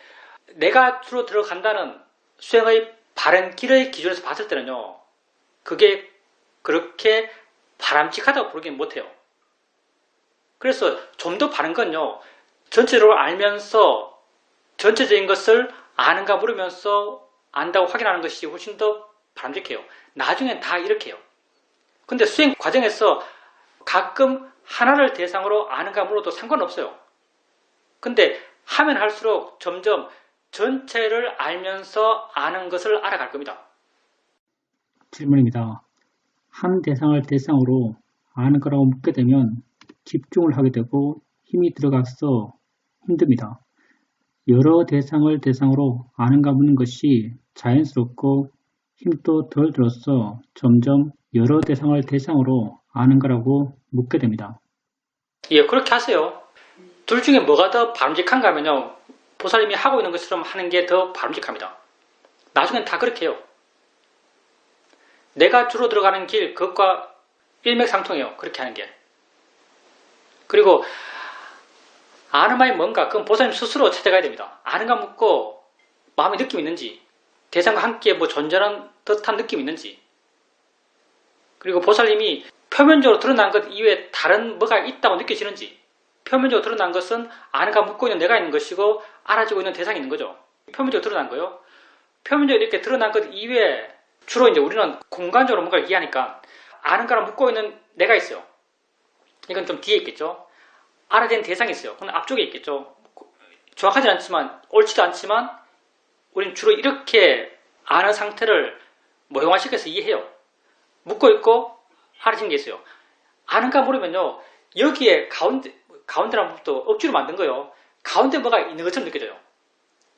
내가 주로 들어간다는 수행의 바른 길의 기준에서 봤을 때는요, 그게 그렇게 바람직하다고 부르기는 못해요. 그래서 좀 더 바른 건요, 전체적으로 알면서 전체적인 것을 아는가 물으면서 안다고 확인하는 것이 훨씬 더 바람직해요. 나중엔 다 이렇게 해요. 근데 수행 과정에서 가끔 하나를 대상으로 아는가 물어도 상관없어요. 근데 하면 할수록 점점 전체를 알면서 아는 것을 알아갈 겁니다. 질문입니다. 한 대상을 대상으로 아는 거라고 묻게 되면 집중을 하게 되고 힘이 들어가서 힘듭니다. 여러 대상을 대상으로 아는가 묻는 것이 자연스럽고 힘도 덜 들어서 점점 여러 대상을 대상으로 아는 거라고 묻게 됩니다. 예, 그렇게 하세요. 둘 중에 뭐가 더 바람직한가 하면요. 보살님이 하고 있는 것처럼 하는 게 더 바람직합니다. 나중엔 다 그렇게 해요. 내가 주로 들어가는 길, 그것과 일맥상통해요. 그렇게 하는 게. 그리고 아는 말이 뭔가 그건 보살님 스스로 찾아가야 됩니다. 아는가 묻고 마음의 느낌이 있는지, 대상과 함께 뭐 존재하는 듯한 느낌이 있는지, 그리고 보살님이 표면적으로 드러난 것 이외에 다른 뭐가 있다고 느껴지는지, 표면적으로 드러난 것은 아는가 묻고 있는 내가 있는 것이고 알아지고 있는 대상이 있는 거죠. 표면적으로 드러난 거요. 표면적으로 이렇게 드러난 것 이외에 주로 이제 우리는 공간적으로 뭔가를 이해하니까 아는가랑 묻고 있는 내가 있어요. 이건 좀 뒤에 있겠죠. 알아낸 대상이 있어요. 그건 앞쪽에 있겠죠. 정확하지 않지만 옳지도 않지만 우리는 주로 이렇게 아는 상태를 모형화시켜서 이해해요. 묻고 있고 알아진 게 있어요. 아는가 모르면요. 여기에 가운데라는 부분도 억지로 만든 거예요. 가운데 뭐가 있는 것처럼 느껴져요.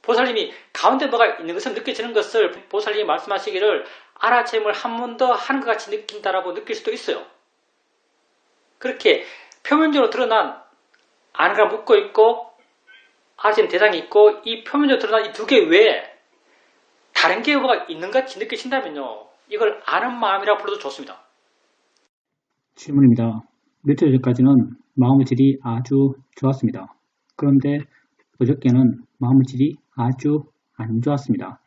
보살님이 가운데 뭐가 있는 것처럼 느껴지는 것을 보살님이 말씀하시기를 알아챔을 한 번 더 하는 것 같이 느낀다라고 느낄 수도 있어요. 그렇게 표면적으로 드러난 아는가 묻고 있고 알아진 대상이 있고 이 표면적으로 드러난 이 두 개 외에 다른 게 뭐가 있는 것 같이 느껴진다면요. 이걸 아는 마음이라고 불러도 좋습니다. 질문입니다. 며칠 전까지는 마음의 질이 아주 좋았습니다. 그런데 어저께는 마음의 질이 아주 안 좋았습니다.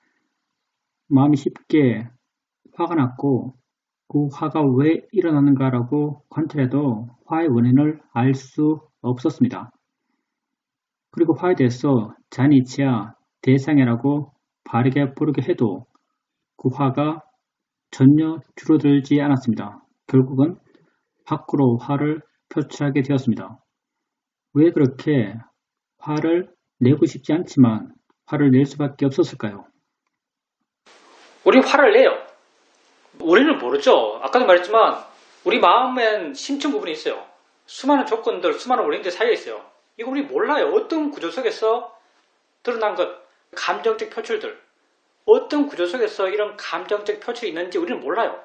마음이 쉽게 화가 났고 그 화가 왜 일어나는가라고 관찰해도 화의 원인을 알 수 없었습니다. 그리고 화에 대해서 자니치야 대상이라고 바르게 부르게 해도 그 화가 전혀 줄어들지 않았습니다. 결국은 밖으로 화를 표출하게 되었습니다. 왜 그렇게 화를 내고 싶지 않지만 화를 낼 수밖에 없었을까요? 우리 화를 내요. 우리는 모르죠. 아까도 말했지만 우리 마음엔 심층 부분이 있어요. 수많은 조건들, 수많은 원인들 사이에 있어요. 이거 우리 몰라요. 어떤 구조 속에서 드러난 것, 감정적 표출들, 어떤 구조 속에서 이런 감정적 표출이 있는지 우리는 몰라요.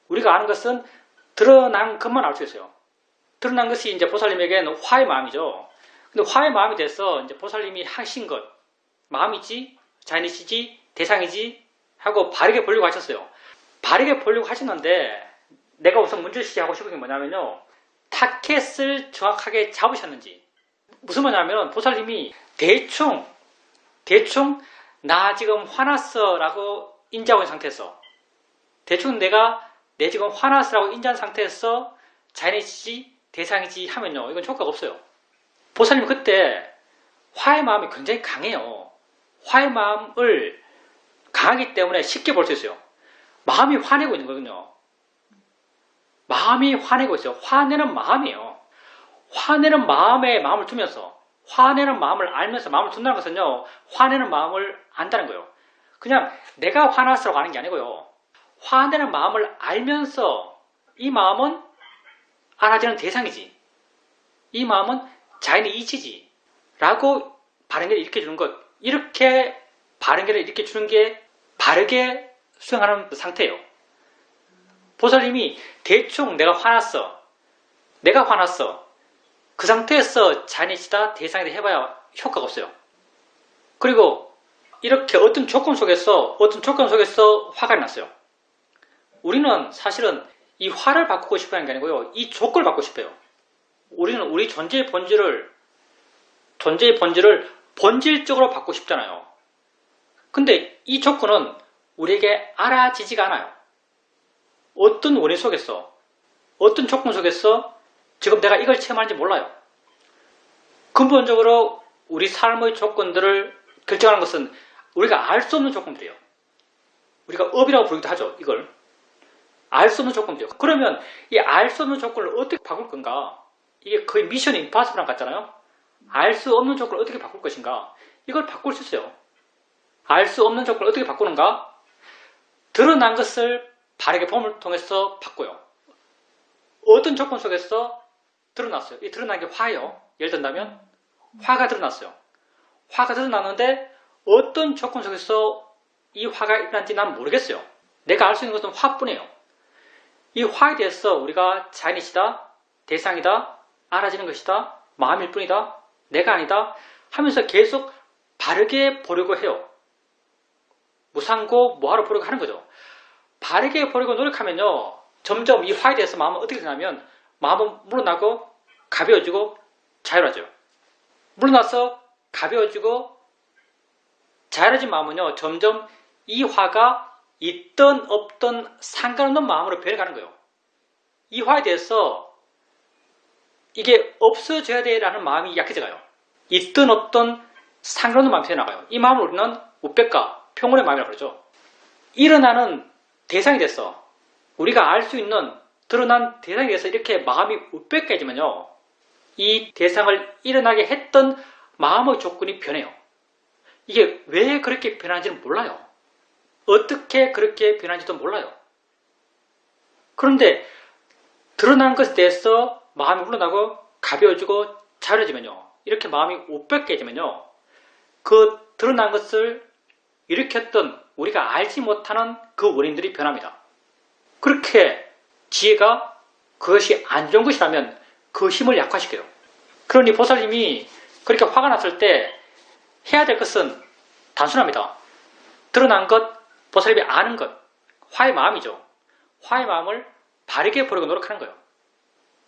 우리가 아는 것은 드러난 것만 알 수 있어요. 드러난 것이 이제 보살님에게는 화의 마음이죠. 근데 화의 마음이 돼서 이제 보살님이 하신 것, 마음이지, 자연이시지, 대상이지 하고 바르게 보려고 하셨어요. 바르게 보려고 하셨는데 내가 우선 문제 제기하고 싶은 게 뭐냐면요. 타켓을 정확하게 잡으셨는지. 무슨 말이냐면 보살님이 대충 나 지금 화났어 라고 인지하고 있는 상태에서 대충 내 지금 화났어 라고 인지한 상태에서 자연이지 대상이지 하면요. 이건 효과가 없어요. 보살님 그때 화의 마음이 굉장히 강해요. 화의 마음을 강하기 때문에 쉽게 볼 수 있어요. 마음이 화내고 있는 거거든요. 마음이 화내고 있어요. 화내는 마음이에요. 화내는 마음에 마음을 두면서 화내는 마음을 알면서 마음을 둔다는 것은요. 화내는 마음을 안다는 거예요. 그냥 내가 화났어라고 하는 게 아니고요. 화내는 마음을 알면서 이 마음은 알아지는 대상이지. 이 마음은 자연의 이치지. 라고 바른결을 일으켜주는 것. 이렇게 바른결을 일으켜주는 게 바르게 수행하는 상태예요. 보살님이 대충 내가 화났어. 그 상태에서 자연이치다 대상이다 해봐야 효과가 없어요. 그리고 이렇게 어떤 조건 속에서 화가 났어요. 우리는 사실은 이 화를 바꾸고 싶어 하는 게 아니고요. 이 조건을 바꾸고 싶어요. 우리는 우리 존재의 본질을 본질적으로 바꾸고 싶잖아요. 근데 이 조건은 우리에게 알아지지가 않아요. 어떤 원인 속에서, 어떤 조건 속에서 지금 내가 이걸 체험하는지 몰라요. 근본적으로 우리 삶의 조건들을 결정하는 것은 우리가 알 수 없는 조건들이에요. 우리가 업이라고 부르기도 하죠. 이걸. 알 수 없는 조건들이요. 그러면 이 알 수 없는 조건을 어떻게 바꿀 건가? 이게 거의 미션 임파서블 같잖아요. 알 수 없는 조건을 어떻게 바꿀 것인가? 이걸 바꿀 수 있어요. 알 수 없는 조건을 어떻게 바꾸는가? 드러난 것을 바르게 봄을 통해서 바꿔요. 어떤 조건 속에서 드러났어요. 이 드러난 게 화예요. 예를 든다면 화가 드러났어요. 화가 드러났는데 어떤 조건 속에서 이 화가 일어난지 난 모르겠어요. 내가 알 수 있는 것은 화뿐이에요. 이 화에 대해서 우리가 자연이시다, 대상이다, 알아지는 것이다, 마음일 뿐이다, 내가 아니다 하면서 계속 바르게 보려고 해요. 무상고 뭐하러 보려고 하는 거죠. 바르게 보려고 노력하면요. 점점 이 화에 대해서 마음은 어떻게 되냐면 마음은 물러나고 가벼워지고 자유로워져요. 물러나서 가벼워지고 자유로워진 마음은요. 점점 이 화가 있던 없던 상관없는 마음으로 변해가는 거예요. 이 화에 대해서 이게 없어져야 돼라는 마음이 약해져가요. 있든 없든 상관없는 마음이 되어나가요. 이 마음을 우리는 우백과 평온의 마음이라고 그러죠. 일어나는 대상이 됐어. 우리가 알 수 있는 드러난 대상에 대해서 이렇게 마음이 우백해지면요. 이 대상을 일어나게 했던 마음의 조건이 변해요. 이게 왜 그렇게 변하는지는 몰라요. 어떻게 그렇게 변하는지도 몰라요. 그런데 드러난 것에 대해서 마음이 흘러나고 가벼워지고 자유해지면요. 이렇게 마음이 우백해지면요. 그 드러난 것을 일으켰던 우리가 알지 못하는 그 원인들이 변합니다. 그렇게 지혜가 그것이 안 좋은 것이라면 그 힘을 약화시켜요. 그러니 보살님이 그렇게 화가 났을 때 해야 될 것은 단순합니다. 드러난 것, 보살님이 아는 것, 화의 마음이죠. 화의 마음을 바르게 보려고 노력하는 거예요.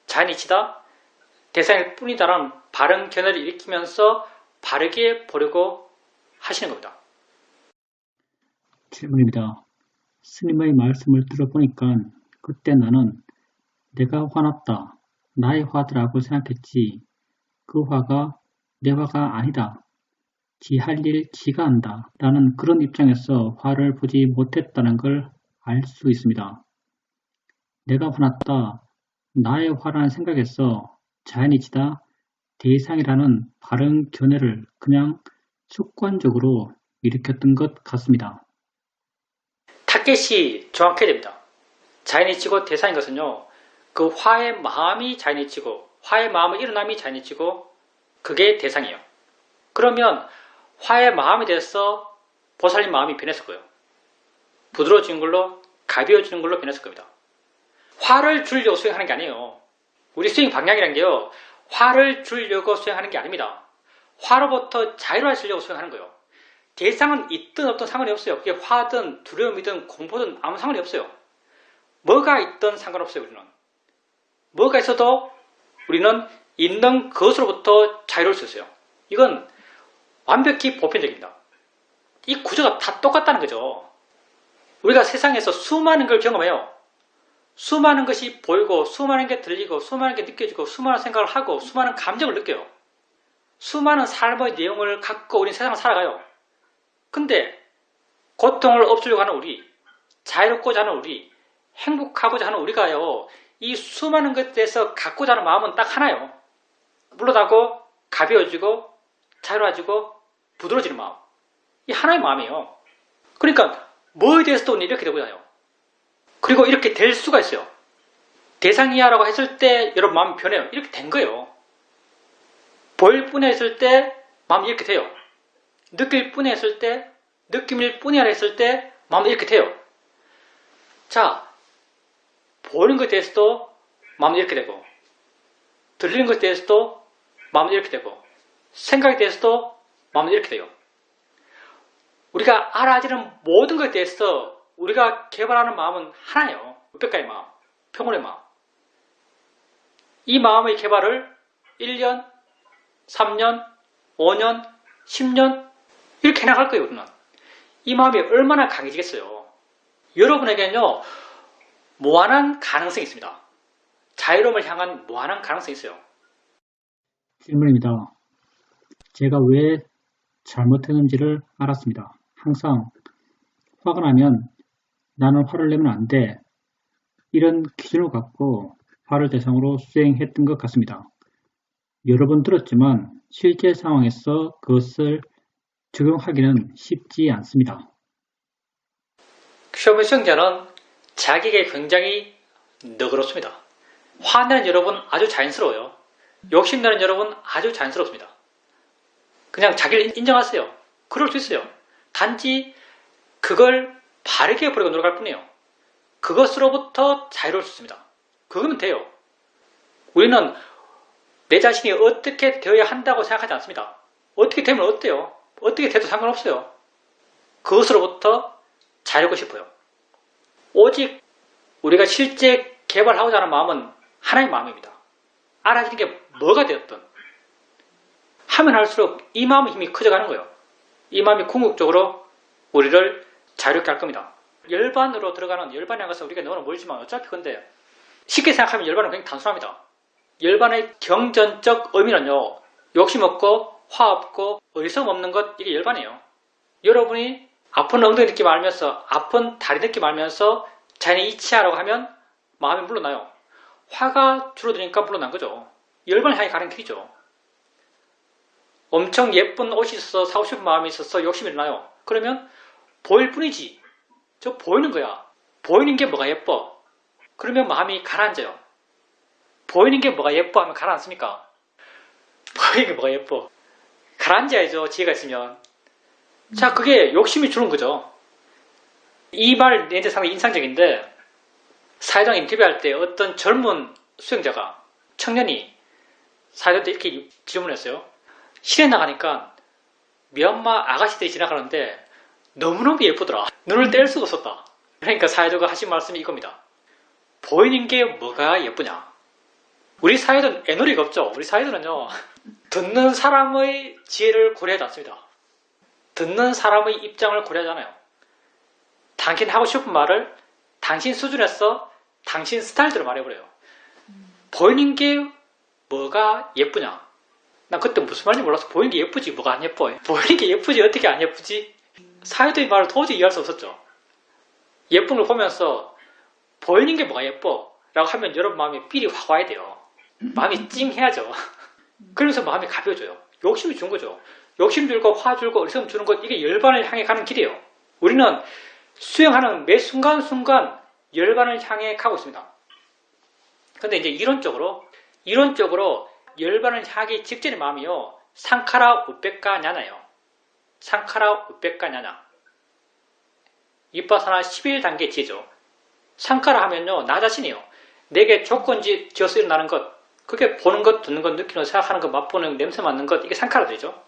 자연이치다, 대상일 뿐이다라는 바른 견해를 일으키면서 바르게 보려고 하시는 겁니다. 질문입니다. 스님의 말씀을 들어보니까 그때 나는 내가 화났다, 나의 화더라고 생각했지 그 화가 내 화가 아니다. 지 할 일 지가 한다. 라는 그런 입장에서 화를 보지 못했다는 걸 알 수 있습니다. 내가 화났다, 나의 화라는 생각에서 자연이치다, 대상이라는 바른 견해를 그냥 습관적으로 일으켰던 것 같습니다. 타켓이 정확해야 됩니다. 자연이치고 대상인 것은요. 그 화의 마음이 자연이치고 화의 마음의 일어남이 자연이치고 그게 대상이에요. 그러면 화의 마음에 대해서 보살님 마음이 변했을 거예요. 부드러워지는 걸로 가벼워지는 걸로 변했을 겁니다. 화를 주려고 수행하는 게 아니에요. 우리 수행 방향이란 게요. 화를 주려고 수행하는 게 아닙니다. 화로부터 자유로워지려고 수행하는 거예요. 대상은 있든 없든 상관이 없어요. 그게 화든 두려움이든 공포든 아무 상관이 없어요. 뭐가 있든 상관없어요. 우리는. 뭐가 있어도 우리는 있는 것으로부터 자유로울 수 있어요. 이건 완벽히 보편적입니다. 이 구조가 다 똑같다는 거죠. 우리가 세상에서 수많은 걸 경험해요. 수많은 것이 보이고 수많은 게 들리고 수많은 게 느껴지고 수많은 생각을 하고 수많은 감정을 느껴요. 수많은 삶의 내용을 갖고 우리는 세상을 살아가요. 근데 고통을 없애려고 하는 우리, 자유롭고자 하는 우리, 행복하고자 하는 우리가요. 이 수많은 것에 대해서 갖고자 하는 마음은 딱 하나요. 물러나고 가벼워지고 자유로워지고 부드러워지는 마음. 이 하나의 마음이에요. 그러니까 뭐에 대해서도 이렇게 되고자 해요. 그리고 이렇게 될 수가 있어요. 대상이야라고 했을 때 여러분 마음이 변해요. 이렇게 된 거예요. 보일 뿐이야 했을 때 마음이 이렇게 돼요. 느낄 뿐이야 했을 때, 느낌일 뿐이야 했을 때 마음이 이렇게 돼요. 자, 보이는 것에 대해서도 마음이 이렇게 되고 들리는 것에 대해서도 마음이 이렇게 되고 생각에 대해서도 마음이 이렇게 돼요. 우리가 알아지는 모든 것에 대해서 우리가 개발하는 마음은 하나예요. 우백가의 마음, 평온의 마음. 이 마음의 개발을 1년, 3년, 5년, 10년 이렇게 해나갈 거예요. 우리는. 이 마음이 얼마나 강해지겠어요. 여러분에게는요. 무한한 가능성이 있습니다. 자유로움을 향한 무한한 가능성이 있어요. 질문입니다. 제가 왜 잘못했는지를 알았습니다. 항상 화가 나면 나는 화를 내면 안 돼. 이런 기준을 갖고 화를 대상으로 수행했던 것 같습니다. 여러 번 들었지만 실제 상황에서 그것을 적용하기는 쉽지 않습니다. 시험의 수행자는 자기에게 굉장히 너그럽습니다. 화내는 여러분 아주 자연스러워요. 욕심내는 여러분 아주 자연스럽습니다. 그냥 자기를 인정하세요. 그럴 수 있어요. 단지 그걸 바르게 버리고 노력할 뿐이에요. 그것으로부터 자유로울 수 있습니다. 그거면 돼요. 우리는 내 자신이 어떻게 되어야 한다고 생각하지 않습니다. 어떻게 되면 어때요? 어떻게 돼도 상관없어요. 그것으로부터 자유롭고 싶어요. 오직 우리가 실제 개발하고자 하는 마음은 하나의 마음입니다. 알아지는 게 뭐가 되었든 하면 할수록 이 마음의 힘이 커져가는 거예요. 이 마음이 궁극적으로 우리를 자유롭게 할 겁니다. 열반으로 들어가는 열반이라는 것은 우리가 너무 멀지만 어차피 근데 쉽게 생각하면 열반은 굉장히 단순합니다. 열반의 경전적 의미는요. 욕심 없고 화 없고 의성 없는 것 이게 열반이에요. 여러분이 아픈 엉덩이 느낌 알면서 아픈 다리 느낌 알면서 자연히 이치하라고 하면 마음이 물러나요. 화가 줄어드니까 물러난 거죠. 열반을 향해 가는 길이죠. 엄청 예쁜 옷이 있어서 사고 싶은 마음이 있어서 욕심이 일어나요. 그러면 보일 뿐이지. 저 보이는 거야. 보이는 게 뭐가 예뻐? 그러면 마음이 가라앉아요. 보이는 게 뭐가 예뻐 하면 가라앉습니까? 보이는 게 뭐가 예뻐? 가라앉아야죠. 지혜가 있으면. 자, 그게 욕심이 주는 거죠. 이 말 내한테 상당히 인상적인데 사회당 인터뷰할 때 어떤 젊은 수행자가 청년이 사회자한테 이렇게 질문했어요. 시내 나가니까 미얀마 아가씨들이 지나가는데 너무너무 예쁘더라. 눈을 뗄 수가 없었다. 그러니까 사회자가 하신 말씀이 이겁니다. 보이는 게 뭐가 예쁘냐? 우리 사회들은 애놀이가 없죠. 우리 사회들은요. 듣는 사람의 지혜를 고려하지 않습니다. 듣는 사람의 입장을 고려하지 않아요. 당신 하고 싶은 말을 당신 수준에서 당신 스타일대로 말해버려요. 보이는 게 뭐가 예쁘냐? 난 그때 무슨 말인지 몰라서 보이는 게 예쁘지 뭐가 안 예뻐. 보이는 게 예쁘지 어떻게 안 예쁘지? 사회적인 말을 도저히 이해할 수 없었죠. 예쁜 걸 보면서 보이는 게 뭐가 예뻐? 라고 하면 여러분 마음에 삘이 확 와야 돼요. 마음이 찡해야죠. 그러면서 마음이 가벼워져요. 욕심이 준 거죠. 욕심 줄고 화 줄고 의리성 주는 것 이게 열반을 향해 가는 길이에요. 우리는 수행하는 매 순간순간 열반을 향해 가고 있습니다. 근데 이제 이론적으로 열반을 향하기 직전의 마음이요. 상카라 우백가 냐나예요. 상카라 우백가 냐나. 위파사나 11단계 지혜죠. 상카라 하면요. 나 자신이요. 내게 조건지 지어서 일어나는 것. 그게 보는 것, 듣는 것, 느끼는 것, 생각하는 것, 맛보는 것, 냄새 맡는 것. 이게 상카라 되죠.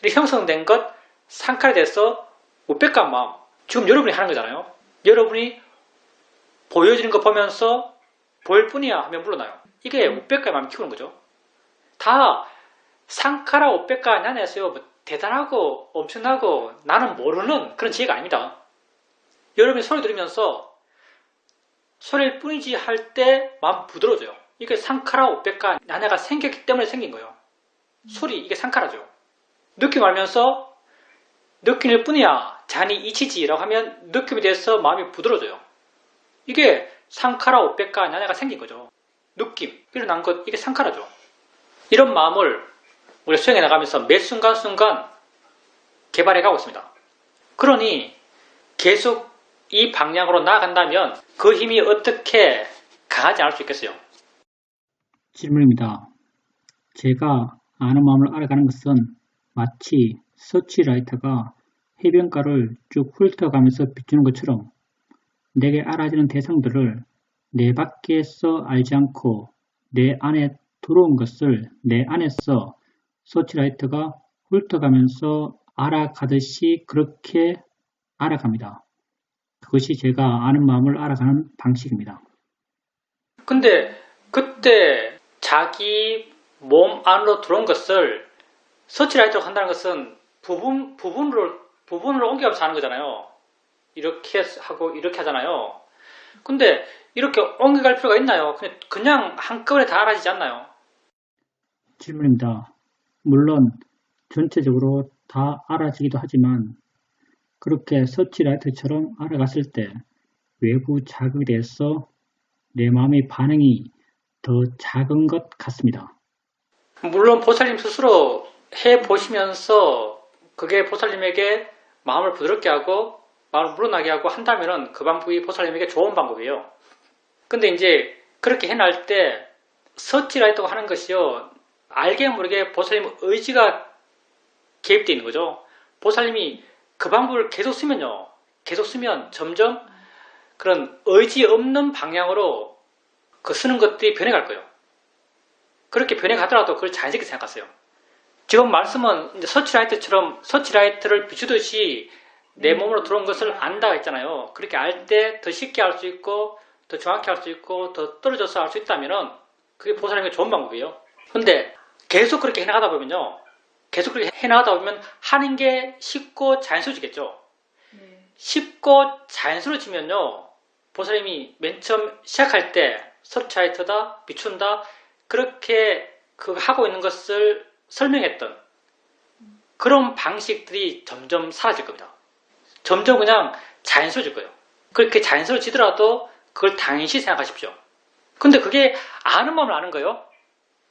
이렇게 형성된 것, 상카라 돼서 우백가 마음. 지금 여러분이 하는 거잖아요. 여러분이 보여지는 거 보면서 보일 뿐이야 하면 물러나요. 이게 우백가의 마음을 키우는 거죠. 다 상카라 우백가 냐나에서요. 뭐 대단하고 엄청나고 나는 모르는 그런 지혜가 아닙니다. 여러분이 소리 들으면서 소리일 뿐이지 할 때 마음 부드러워져요. 이게 상카라 우백가 냐나가 생겼기 때문에 생긴 거예요. 소리 이게 상카라죠. 느낌 알면서 느낄 뿐이야 잔이 이치지라고 하면 느낌에 대해서 마음이 부드러워져요. 이게 상카라 우백가 냐나가 생긴 거죠. 느낌 일어난 것 이게 상카라죠. 이런 마음을 우리 수행해 나가면서 매 순간순간 개발해 가고 있습니다. 그러니 계속 이 방향으로 나아간다면 그 힘이 어떻게 강하지 않을 수 있겠어요? 질문입니다. 제가 아는 마음을 알아가는 것은 마치 서치라이터가 해변가를 쭉 훑어가면서 비추는 것처럼 내게 알아지는 대상들을 내 밖에서 알지 않고 내 안에 들어온 것을 내 안에서 서치라이터가 훑어가면서 알아가듯이 그렇게 알아갑니다. 그것이 제가 아는 마음을 알아가는 방식입니다. 근데 그때 자기 몸 안으로 들어온 것을 서치라이트로 한다는 것은 부분으로 옮겨가면서 하는 거잖아요. 이렇게 하고 이렇게 하잖아요. 근데 이렇게 옮겨갈 필요가 있나요? 그냥 한꺼번에 다 알아지지 않나요? 질문입니다. 물론 전체적으로 다 알아지기도 하지만 그렇게 서치라이트처럼 알아갔을 때 외부 자극에 대해서 내 마음의 반응이 더 작은 것 같습니다. 물론 보살님 스스로 해보시면서 그게 보살님에게 마음을 부드럽게 하고 마음을 물어나게 하고 한다면은 그 방법이 보살님에게 좋은 방법이에요. 근데 이제 그렇게 해낼 때 서치라이트가 하는 것이요, 알게 모르게 보살님 의지가 개입되어 있는 거죠. 보살님이 그 방법을 계속 쓰면요, 계속 쓰면 점점 그런 의지 없는 방향으로 그 쓰는 것들이 변해갈 거예요. 그렇게 변해가더라도 그걸 자연스럽게 생각하세요. 지금 말씀은 이제 서치라이트처럼 서치라이트를 비추듯이 내 몸으로 들어온 것을 안다 했잖아요. 그렇게 알 때 더 쉽게 알 수 있고 더 정확히 알 수 있고 더 떨어져서 알 수 있다면은 그게 보살님의 좋은 방법이에요. 근데 계속 그렇게 해나가다 보면요, 계속 그렇게 해나가다 보면 하는 게 쉽고 자연스러워지겠죠. 쉽고 자연스러워지면요, 보살님이 맨 처음 시작할 때 서치라이트다, 비춘다, 그렇게 그 하고 있는 것을 설명했던 그런 방식들이 점점 사라질 겁니다. 점점 그냥 자연스러워질 거예요. 그렇게 자연스러워지더라도 그걸 당연시 생각하십시오. 근데 그게 아는 마음을 아는 거예요.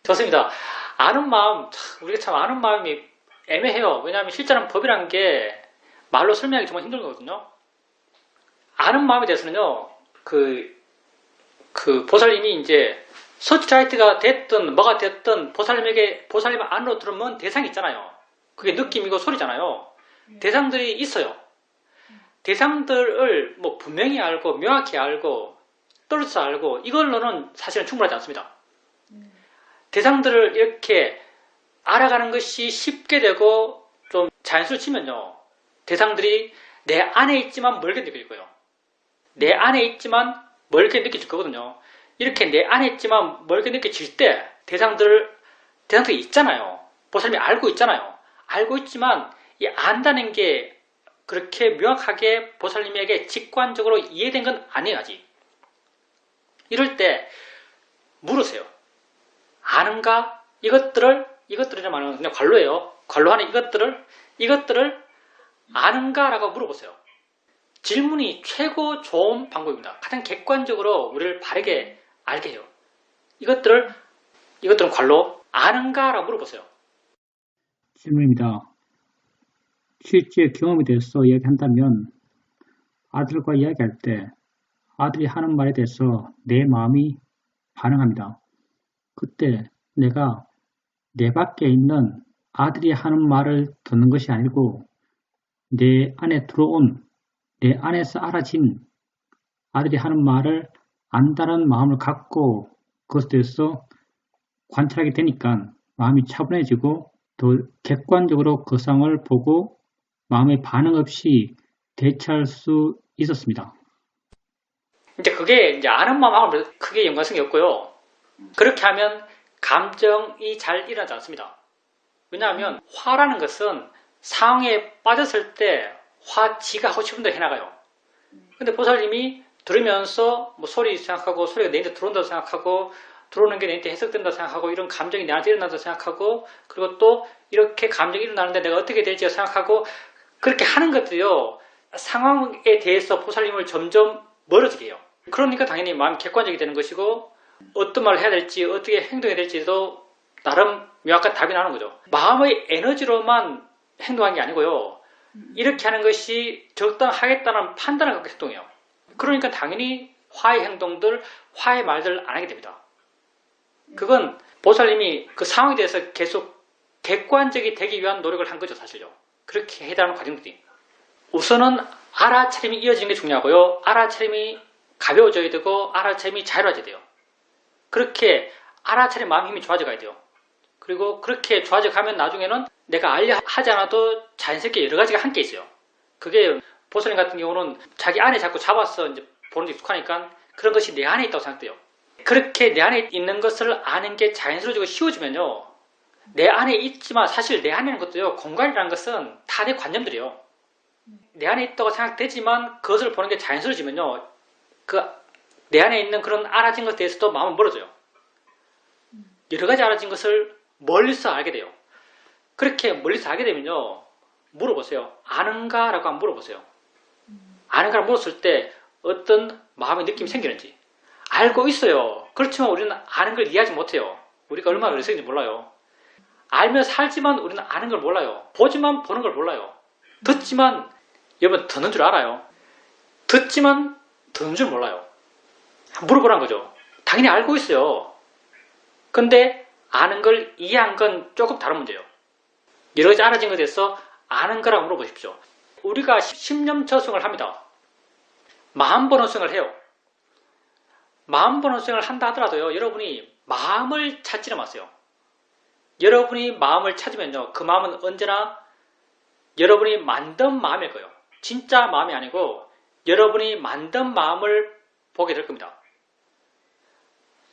좋습니다. 아는 마음, 우리가 참 아는 마음이 애매해요. 왜냐하면 실제로는 법이란 게 말로 설명하기 정말 힘든 거거든요. 아는 마음에 대해서는요, 그 보살님이 이제 서치라이트가 됐든 뭐가 됐든 보살님 안으로 들어오면 대상이 있잖아요. 그게 느낌이고 소리잖아요. 대상들이 있어요. 대상들을 뭐 분명히 알고 명확히 알고 떨어져서 알고 이걸로는 사실은 충분하지 않습니다. 대상들을 이렇게 알아가는 것이 쉽게 되고 좀 자연스러워지면요, 대상들이 내 안에 있지만 멀게 느껴질 거예요. 내 안에 있지만 멀게 느껴질 거거든요. 이렇게 내 안에 있지만 멀게 느껴질 때 대상들이 있잖아요. 보살님이 알고 있잖아요. 알고 있지만 이 안다는 게 그렇게 명확하게 보살님에게 직관적으로 이해된 건 아니에요, 아직. 이럴 때 물으세요. 아는가? 이것들을 좀 아는 그냥 관로예요. 관로하는 이것들을 아는가? 라고 물어보세요. 질문이 최고 좋은 방법입니다. 가장 객관적으로 우리를 바르게 알게 해요. 이것들은 관로 아는가? 라고 물어보세요. 질문입니다. 실제 경험에 대해서 이야기한다면 아들과 이야기할 때 아들이 하는 말에 대해서 내 마음이 반응합니다. 그때 내가 내 밖에 있는 아들이 하는 말을 듣는 것이 아니고 내 안에 들어온, 내 안에서 알아진 아들이 하는 말을 안다는 마음을 갖고 그것에 대해서 관찰하게 되니까 마음이 차분해지고 더 객관적으로 그 상황을 보고 마음의 반응 없이 대처할 수 있었습니다. 이제 그게 이제 아는 마음하고 크게 연관성이 없고요. 그렇게 하면 감정이 잘 일어나지 않습니다. 왜냐하면 화라는 것은 상황에 빠졌을 때 지가 하고 싶은 대로 해나가요. 근데 보살님이 들으면서 뭐 소리 생각하고 소리가 내한테 들어온다고 생각하고 들어오는 게 내한테 해석된다고 생각하고 이런 감정이 내한테 일어난다고 생각하고 그리고 또 이렇게 감정이 일어나는데 내가 어떻게 될지 생각하고 그렇게 하는 것들이요, 상황에 대해서 보살님을 점점 멀어지게 해요. 그러니까 당연히 마음이 객관적이 되는 것이고 어떤 말을 해야 될지 어떻게 행동해야 될지도 나름 명확한 답이 나오는 거죠. 마음의 에너지로만 행동한 게 아니고요, 이렇게 하는 것이 적당하겠다는 판단을 갖고 행동해요. 그러니까 당연히 화의 행동들, 화의 말들을 안 하게 됩니다. 그건 보살님이 그 상황에 대해서 계속 객관적이 되기 위한 노력을 한 거죠, 사실요. 그렇게 해당하는 과정들이. 우선은 알아차림이 이어지는 게 중요하고요. 알아차림이 가벼워져야 되고 알아차림이 자유로워져야 돼요. 그렇게 알아차림 마음 힘이 좋아져 가야 돼요. 그리고 그렇게 좋아져 가면 나중에는 내가 알려 하지 않아도 자연스럽게 여러 가지가 함께 있어요. 그게 보살님 같은 경우는 자기 안에 자꾸 잡아서 이제 보는 데 익숙하니까 그런 것이 내 안에 있다고 생각돼요. 그렇게 내 안에 있는 것을 아는 게 자연스러워지고 쉬워지면요, 내 안에 있지만 사실 내 안에 있는 것도요, 공간이라는 것은 다 내 관념들이에요. 내 안에 있다고 생각되지만 그것을 보는 게 자연스러워지면요, 내 안에 있는 그런 알아진 것에 대해서도 마음은 멀어져요. 여러 가지 알아진 것을 멀리서 알게 돼요. 그렇게 멀리서 알게 되면요, 물어보세요. 아는가? 라고 한번 물어보세요. 아는가? 라고 물었을 때 어떤 마음의 느낌이 생기는지. 알고 있어요. 그렇지만 우리는 아는 걸 이해하지 못해요. 우리가 얼마나 어리석인지 몰라요. 알며 살지만 우리는 아는 걸 몰라요. 보지만 보는 걸 몰라요. 듣지만 여러분 듣는 줄 알아요. 듣지만 듣는 줄 몰라요. 물어보라는 거죠. 당연히 알고 있어요. 근데 아는 걸 이해한 건 조금 다른 문제예요. 여러 가지 알아진 것에 대해서 아는 거라고 물어보십시오. 우리가 10년 수행을 합니다. 40번은 수행을 해요. 40번은 수행을 한다 하더라도요. 여러분이 마음을 찾지는 마세요. 여러분이 마음을 찾으면요. 그 마음은 언제나 여러분이 만든 마음일 거예요. 진짜 마음이 아니고 여러분이 만든 마음을 보게 될 겁니다.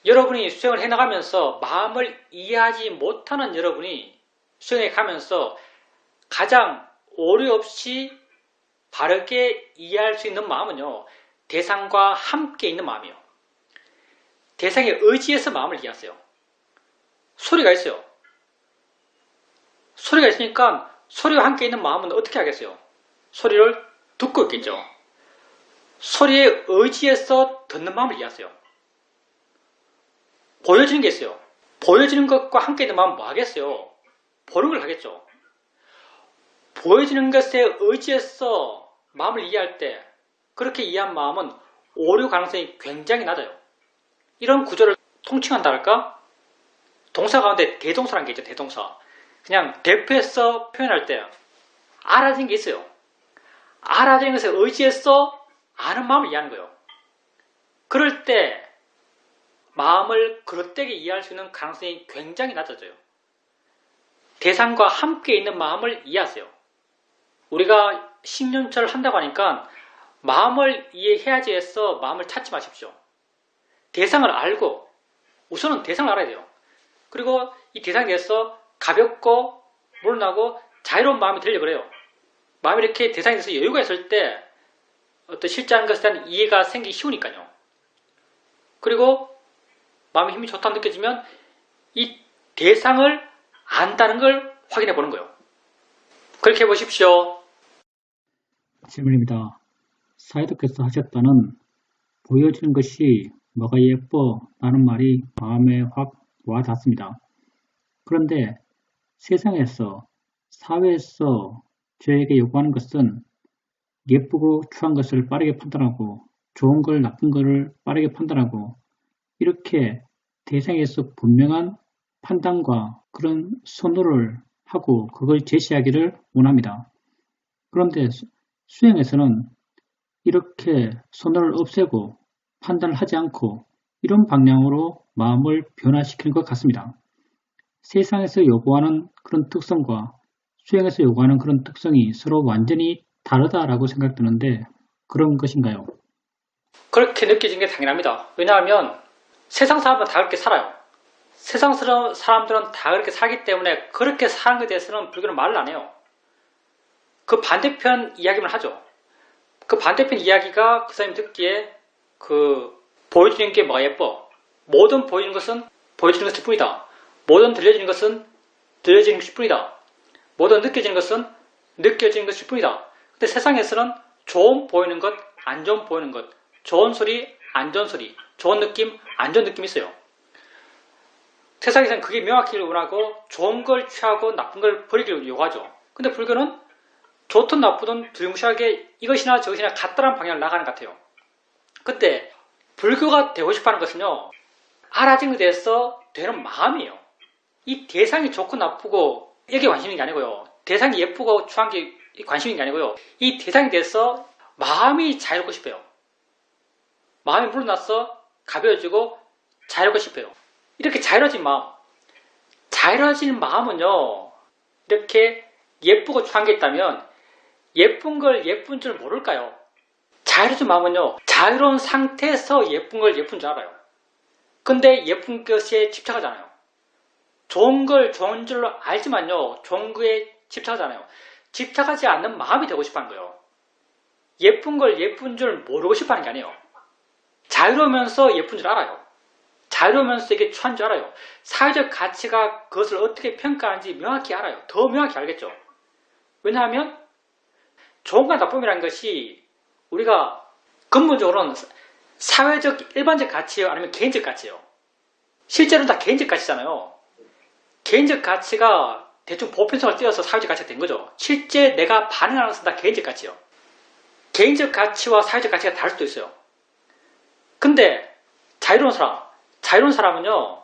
여러분이 수행을 해나가면서 마음을 이해하지 못하는 여러분이 수행해 가면서 가장 오류 없이 바르게 이해할 수 있는 마음은요. 대상과 함께 있는 마음이에요. 대상에 의지해서 마음을 이해하세요. 소리가 있어요. 소리가 있으니까 소리와 함께 있는 마음은 어떻게 하겠어요? 소리를 듣고 있겠죠. 소리에 의지해서 듣는 마음을 이해하세요. 보여지는 게 있어요. 보여지는 것과 함께 있는 마음은 뭐 하겠어요? 보는 걸 하겠죠. 보여지는 것에 의지해서 마음을 이해할 때 그렇게 이해한 마음은 오류 가능성이 굉장히 낮아요. 이런 구조를 통칭한다 할까? 동사 가운데 대동사라는 게 있죠. 대동사. 그냥 대표해서 표현할 때 알아진 게 있어요. 알아진 것에 의지해서 아는 마음을 이해하는 거예요. 그럴 때 마음을 그릇되게 이해할 수 있는 가능성이 굉장히 낮아져요. 대상과 함께 있는 마음을 이해하세요. 우리가 신념철을 한다고 하니까 마음을 이해해야지 해서 마음을 찾지 마십시오. 대상을 알고 우선은 대상을 알아야 돼요. 그리고 이 대상에 대해서 가볍고 물론하고 자유로운 마음이 되려고 그래요. 마음이 이렇게 대상에 대해서 여유가 있을 때 어떤 실제하는 것에 대한 이해가 생기기 쉬우니까요. 그리고 마음의 힘이 좋다고 느껴지면 이 대상을 안다는 걸 확인해 보는 거예요. 그렇게 해보십시오. 질문입니다. 사이드께서 하셨다는 보여지는 것이 뭐가 예뻐 라는 말이 마음에 확 와닿습니다. 그런데 세상에서 사회에서 저에게 요구하는 것은 예쁘고 추한 것을 빠르게 판단하고 좋은 걸 나쁜 것을 빠르게 판단하고 이렇게 대상에서 분명한 판단과 그런 선호를 하고 그걸 제시하기를 원합니다. 그런데 수행에서는 이렇게 선호를 없애고 판단을 하지 않고 이런 방향으로 마음을 변화시키는 것 같습니다. 세상에서 요구하는 그런 특성과 수행에서 요구하는 그런 특성이 서로 완전히 다르다라고 생각되는데 그런 것인가요? 그렇게 느껴지는 게 당연합니다. 왜냐하면 세상 사람들은 다 그렇게 살아요. 세상 사람들은 다 그렇게 살기 때문에 그렇게 사는 것에 대해서는 불교는 말을 안 해요. 그 반대편 이야기만 하죠. 그 반대편 이야기가 그 사람이 듣기에 보여지는 게 뭐가 예뻐. 모든 보여지는 것은 보여지는 것일 뿐이다. 모든 들려지는 것은 들려지는 것일 뿐이다. 모든 느껴지는 것은 느껴지는 것일 뿐이다. 근데 세상에서는 좋은 보이는 것, 안 좋은 보이는 것, 좋은 소리, 안 좋은 소리, 좋은 느낌, 안 좋은 느낌이 있어요. 세상에서는 그게 명확히를 원하고 좋은 걸 취하고 나쁜 걸 버리기를 요구하죠. 근데 불교는 좋든 나쁘든 두루뭉실하게 이것이나 저것이나 같다라는 방향을 나가는 것 같아요. 그때 불교가 되고 싶어하는 것은요. 알아진 것에 대해서 되는 마음이에요. 이 대상이 좋고 나쁘고 여기에 관심인 게 아니고요. 대상이 예쁘고 추한 게 관심인 게 아니고요. 이 대상에 대해서 마음이 자유롭고 싶어요. 마음이 물러나서 가벼워지고 자유롭고 싶어요. 이렇게 자유로워진 마음. 자유로워진 마음은요. 이렇게 예쁘고 추한 게 있다면 예쁜 걸 예쁜 줄 모를까요? 자유로워진 마음은요. 자유로운 상태에서 예쁜 걸 예쁜 줄 알아요. 근데 예쁜 것에 집착하잖아요. 좋은 걸 좋은 줄로 알지만요. 좋은 거에 집착하잖아요. 집착하지 않는 마음이 되고 싶어하는 거예요. 예쁜 걸 예쁜 줄 모르고 싶어하는 게 아니에요. 자유로우면서 예쁜 줄 알아요. 자유로우면서 이게 추한 줄 알아요. 사회적 가치가 그것을 어떻게 평가하는지 명확히 알아요. 더 명확히 알겠죠. 왜냐하면 좋은과 나쁨이라는 것이 우리가 근본적으로는 사회적 일반적 가치요, 아니면 개인적 가치요? 실제로는 다 개인적 가치잖아요. 개인적 가치가 대충 보편성을 띄어서 사회적 가치가 된 거죠. 실제 내가 반응하는 것은 다 개인적 가치요. 개인적 가치와 사회적 가치가 다를 수도 있어요. 근데 자유로운 사람은요,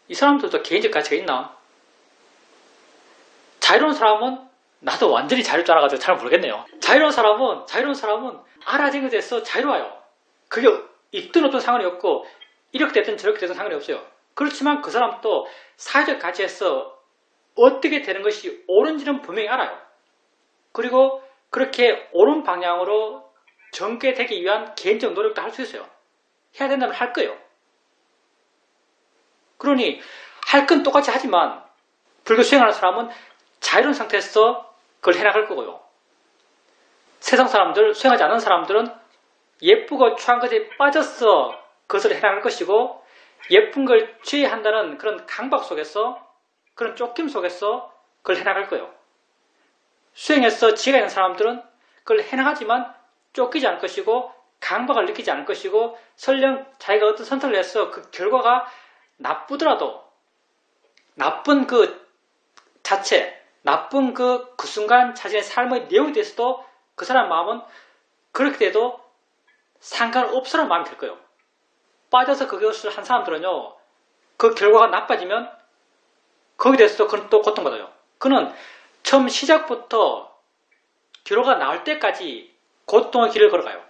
이 사람들도 개인적 가치가 있나? 자유로운 사람은 나도 완전히 자유롭지 않아가지고 잘 모르겠네요. 자유로운 사람은 알아진 것에 대해서 자유로워요. 그게 있든 없든 상관이 없고 이렇게 됐든 저렇게 됐든 상관이 없어요. 그렇지만 그 사람도 사회적 가치에서 어떻게 되는 것이 옳은지는 분명히 알아요. 그리고 그렇게 옳은 방향으로 전개되기 위한 개인적 노력도 할 수 있어요. 해야 된다면 할 거예요. 그러니 할 건 똑같이 하지만 불교 수행하는 사람은 자유로운 상태에서 그걸 해나갈 거고요. 세상 사람들, 수행하지 않는 사람들은 예쁘고 추한 것에 빠져서 그것을 해나갈 것이고 예쁜 걸 취한다는 그런 강박 속에서 그런 쫓김 속에서 그걸 해나갈 거예요. 수행에서 지혜가 있는 사람들은 그걸 해나가지만 쫓기지 않을 것이고 강박을 느끼지 않을 것이고 설령 자기가 어떤 선택을 해서 그 결과가 나쁘더라도 나쁜 그 자체, 나쁜 그 순간 자신의 삶의 내용에 대해서도 그 사람 마음은 그렇게 돼도 상관없으라는 마음이 들 거예요. 빠져서 그것을 한 사람들은요, 그 결과가 나빠지면 거기에 대해서도 그는 또 고통받아요. 그는 처음 시작부터 결과가 나올 때까지 고통의 길을 걸어가요.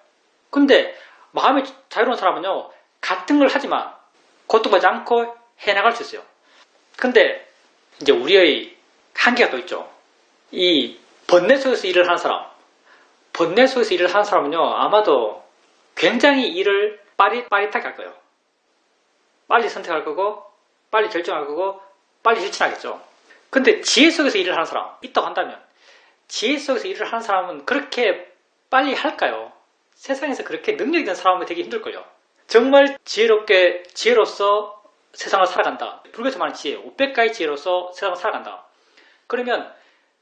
근데 마음이 자유로운 사람은요, 같은 걸 하지만 고통받지 않고 해나갈 수 있어요. 근데 이제 우리의 한계가 또 있죠. 이 번뇌 속에서 일을 하는 사람은요, 아마도 굉장히 일을 빠릿빠릿하게 할 거예요. 빨리 선택할 거고, 빨리 결정할 거고, 빨리 실천하겠죠. 근데 지혜 속에서 일을 하는 사람, 있다고 한다면, 지혜 속에서 일을 하는 사람은 그렇게 빨리 할까요? 세상에서 그렇게 능력 있는 사람은 되게 힘들걸요. 정말 지혜로서 세상을 살아간다. 불교에서 말하는 지혜, 500가지 지혜로서 세상을 살아간다. 그러면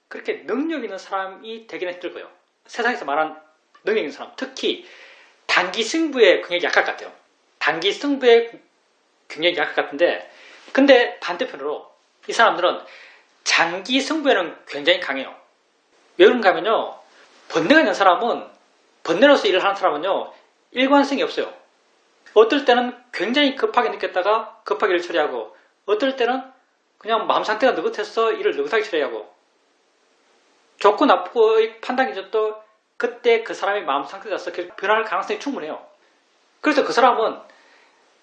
그렇게 능력 있는 사람이 되기는 힘들 거예요. 세상에서 말하는 능력 있는 사람, 특히 단기 승부에 굉장히 약할 것 같아요. 단기 승부에 굉장히 약할 것 같은데, 근데 반대편으로 이 사람들은 장기 승부에는 굉장히 강해요. 왜 그런가 하면요, 번뇌가 있는 사람은, 번뇌로서 일을 하는 사람은요, 일관성이 없어요. 어떨 때는 굉장히 급하게 느꼈다가 급하게 일을 처리하고, 어떨 때는 그냥 마음 상태가 느긋해서 일을 느긋하게 처리하고, 좋고 나쁘고의 판단 기준도 그때 그 사람의 마음 상태에 따라서 변할 가능성이 충분해요. 그래서 그 사람은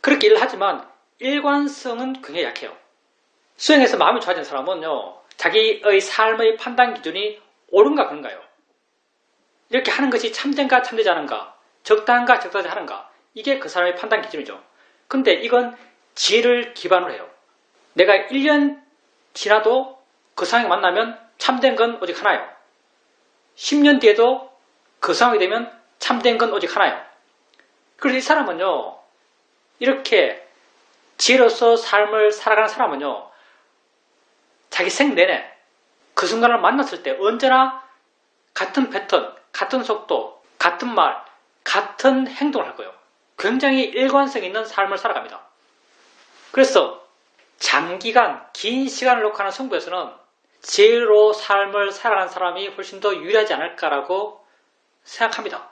그렇게 일을 하지만 일관성은 굉장히 약해요. 수행에서 마음이 좋아진 사람은요, 자기의 삶의 판단 기준이 옳은가 그런가요? 이렇게 하는 것이 참된가 참되지 않은가, 적당한가 적당하지 않은가, 이게 그 사람의 판단 기준이죠. 근데 이건 지혜를 기반으로 해요. 내가 1년 지나도 그 상황이 만나면 참된 건 오직 하나요. 10년 뒤에도 그 상황이 되면 참된 건 오직 하나요. 그래서 이 사람은요, 이렇게 지혜로서 삶을 살아가는 사람은요, 자기 생 내내 그 순간을 만났을 때 언제나 같은 패턴, 같은 속도, 같은 말, 같은 행동을 할 거예요. 굉장히 일관성 있는 삶을 살아갑니다. 그래서 장기간, 긴 시간을 놓고 하는 승부에서는 지혜로 삶을 살아가는 사람이 훨씬 더 유리하지 않을까라고 생각합니다.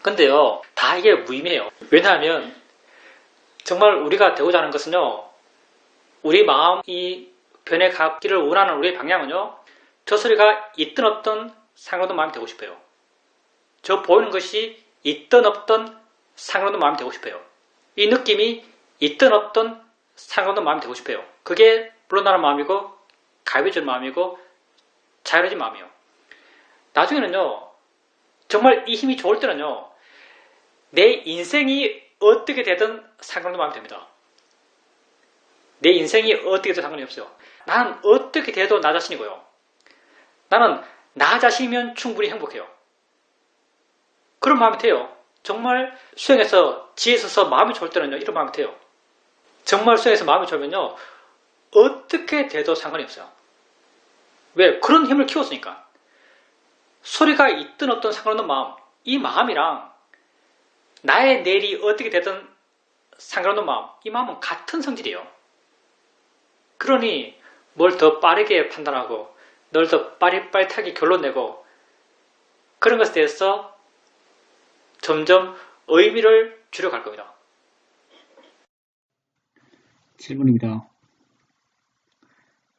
근데요, 다 이게 무의미해요. 왜냐하면 정말 우리가 되고자 하는 것은요, 우리 마음이 변해가기를 원하는 우리의 방향은요, 저 소리가 있든 없든 상관없는 마음이 되고 싶어요. 저 보이는 것이 있든 없든 상관없는 마음이 되고 싶어요. 이 느낌이 있든 없든 상관없는 마음이 되고 싶어요. 그게 물러나는 마음이고 가벼워진 마음이고 자유로워진 마음이에요. 나중에는요, 정말 이 힘이 좋을 때는요, 내 인생이 어떻게 되든 상관없는 마음이 됩니다. 내 인생이 어떻게 돼도 상관이 없어요. 나는 어떻게 돼도 나 자신이고요. 나는 나 자신이면 충분히 행복해요. 그런 마음이 돼요. 정말 수행에서 지혜 있어서 마음이 좋을 때는요, 이런 마음이 돼요. 정말 수행에서 마음이 좋으면요, 어떻게 돼도 상관이 없어요. 왜? 그런 힘을 키웠으니까. 소리가 있든 없든 상관없는 마음, 이 마음이랑 나의 내일이 어떻게 되든 상관없는 마음, 이 마음은 같은 성질이에요. 그러니 뭘 더 빠르게 판단하고 널 더 빠릿빠릿하게 결론 내고 그런 것에 대해서 점점 의미를 줄여갈 겁니다. 질문입니다.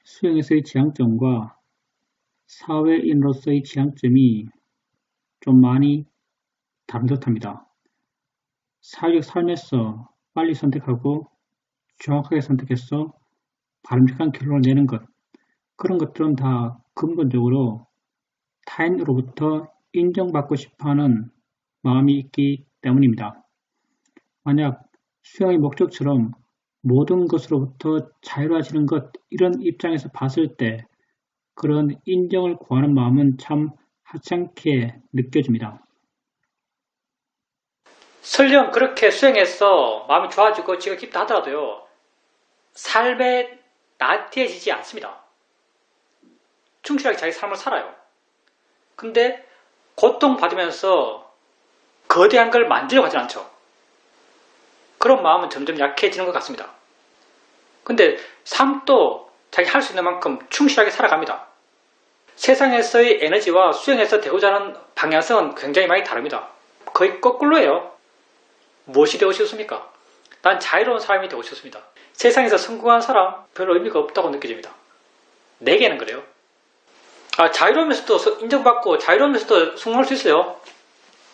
수영에서의 지향점과 사회인으로서의 지향점이 좀 많이 다른 듯합니다. 사회적 삶에서 빨리 선택하고 정확하게 선택해서 바람직한 결론을 내는 것, 그런 것들은 다 근본적으로 타인으로부터 인정받고 싶어하는 마음이 있기 때문입니다. 만약 수영의 목적처럼 모든 것으로부터 자유로워지는 것, 이런 입장에서 봤을 때 그런 인정을 구하는 마음은 참 하찮게 느껴집니다. 설령 그렇게 수행해서 마음이 좋아지고 지가 깊다 하더라도요, 삶에 나태해지지 않습니다. 충실하게 자기 삶을 살아요. 근데 고통받으면서 거대한 걸 만들려고 하진 않죠. 그런 마음은 점점 약해지는 것 같습니다. 근데 삶도 자기 할 수 있는 만큼 충실하게 살아갑니다. 세상에서의 에너지와 수행에서 되고자 하는 방향성은 굉장히 많이 다릅니다. 거의 거꾸로예요. 무엇이 되고 싶습니까? 난 자유로운 사람이 되고 싶습니다. 세상에서 성공한 사람 별로 의미가 없다고 느껴집니다. 내게는 그래요. 자유로우면서도 인정받고 자유로우면서도 성공할 수 있어요.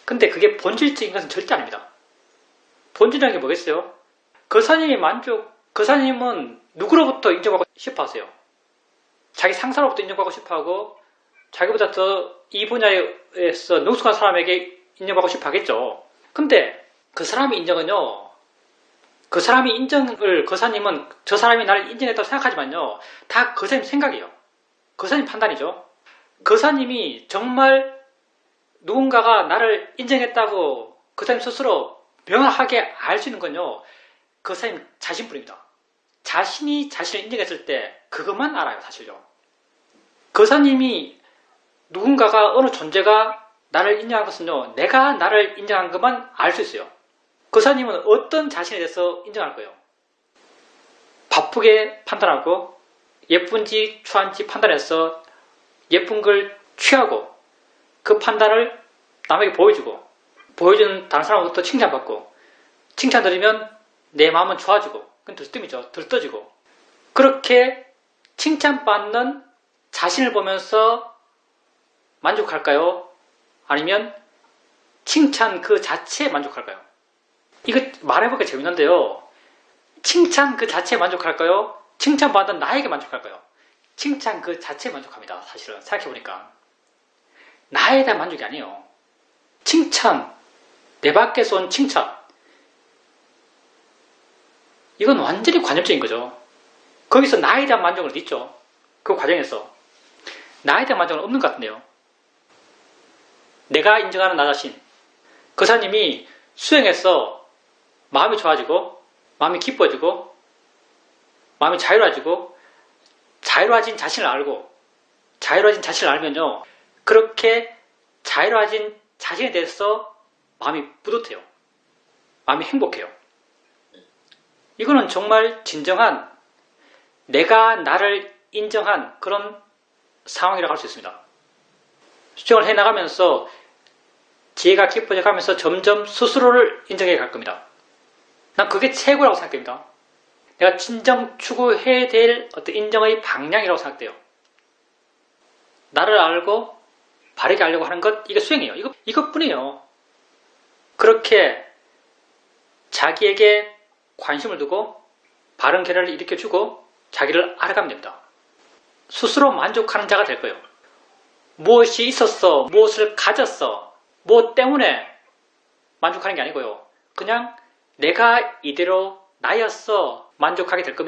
근데 그게 본질적인 것은 절대 아닙니다. 본질이라는 게 뭐겠어요? 거사님은 누구로부터 인정받고 싶어 하세요? 자기 상사로부터 인정받고 싶어 하고 자기보다 더 이 분야에서 능숙한 사람에게 인정받고 싶어 하겠죠. 근데 그 사람의 인정은요, 그 사람이 인정을 거사님은 저 사람이 나를 인정했다고 생각하지만요, 다 거사님 생각이에요. 거사님 판단이죠. 거사님이 정말 누군가가 나를 인정했다고 거사님 스스로 명확하게 알 수 있는 건요, 거사님 자신뿐입니다. 자신이 자신을 인정했을 때 그것만 알아요, 사실요. 거사님이 누군가가 어느 존재가 나를 인정한 것은요, 내가 나를 인정한 것만 알 수 있어요. 거사님은 어떤 자신에 대해서 인정할 거예요? 바쁘게 판단하고 예쁜지 추한지 판단해서 예쁜 걸 취하고 그 판단을 남에게 보여주고 보여주는 다른 사람으로부터 칭찬받고 칭찬 들으면 내 마음은 좋아지고 그건 들뜸이죠. 들떠지고 그렇게 칭찬받는 자신을 보면서 만족할까요? 아니면 칭찬 그 자체에 만족할까요? 이거 말해보기가 재밌는데요. 칭찬 그 자체에 만족할까요? 칭찬받은 나에게 만족할까요? 칭찬 그 자체에 만족합니다. 사실은 생각해보니까 나에 대한 만족이 아니에요. 칭찬, 내 밖에서 온 칭찬, 이건 완전히 관념적인 거죠. 거기서 나에 대한 만족을 잊죠. 그 과정에서 나에 대한 만족은 없는 것 같은데요. 내가 인정하는 나 자신, 거사님이 수행해서 마음이 좋아지고 마음이 기뻐지고 마음이 자유로워지고 자유로워진 자신을 알고 자유로워진 자신을 알면요, 그렇게 자유로워진 자신에 대해서 마음이 뿌듯해요. 마음이 행복해요. 이거는 정말 진정한 내가 나를 인정한 그런 상황이라고 할 수 있습니다. 수행을 해나가면서 지혜가 깊어져 가면서 점점 스스로를 인정해 갈 겁니다. 난 그게 최고라고 생각됩니다. 내가 진정 추구해야 될 어떤 인정의 방향이라고 생각돼요. 나를 알고 바르게 알려고 하는 것, 이게 수행이에요. 이것뿐이에요. 그렇게 자기에게 관심을 두고 바른 계략을 일으켜주고 자기를 알아가면 됩니다. 스스로 만족하는 자가 될 거예요. 무엇이 있었어, 무엇을 가졌어, 무엇 때문에 만족하는 게 아니고요. 그냥 내가 이대로 나였어 만족하게 될 겁니다.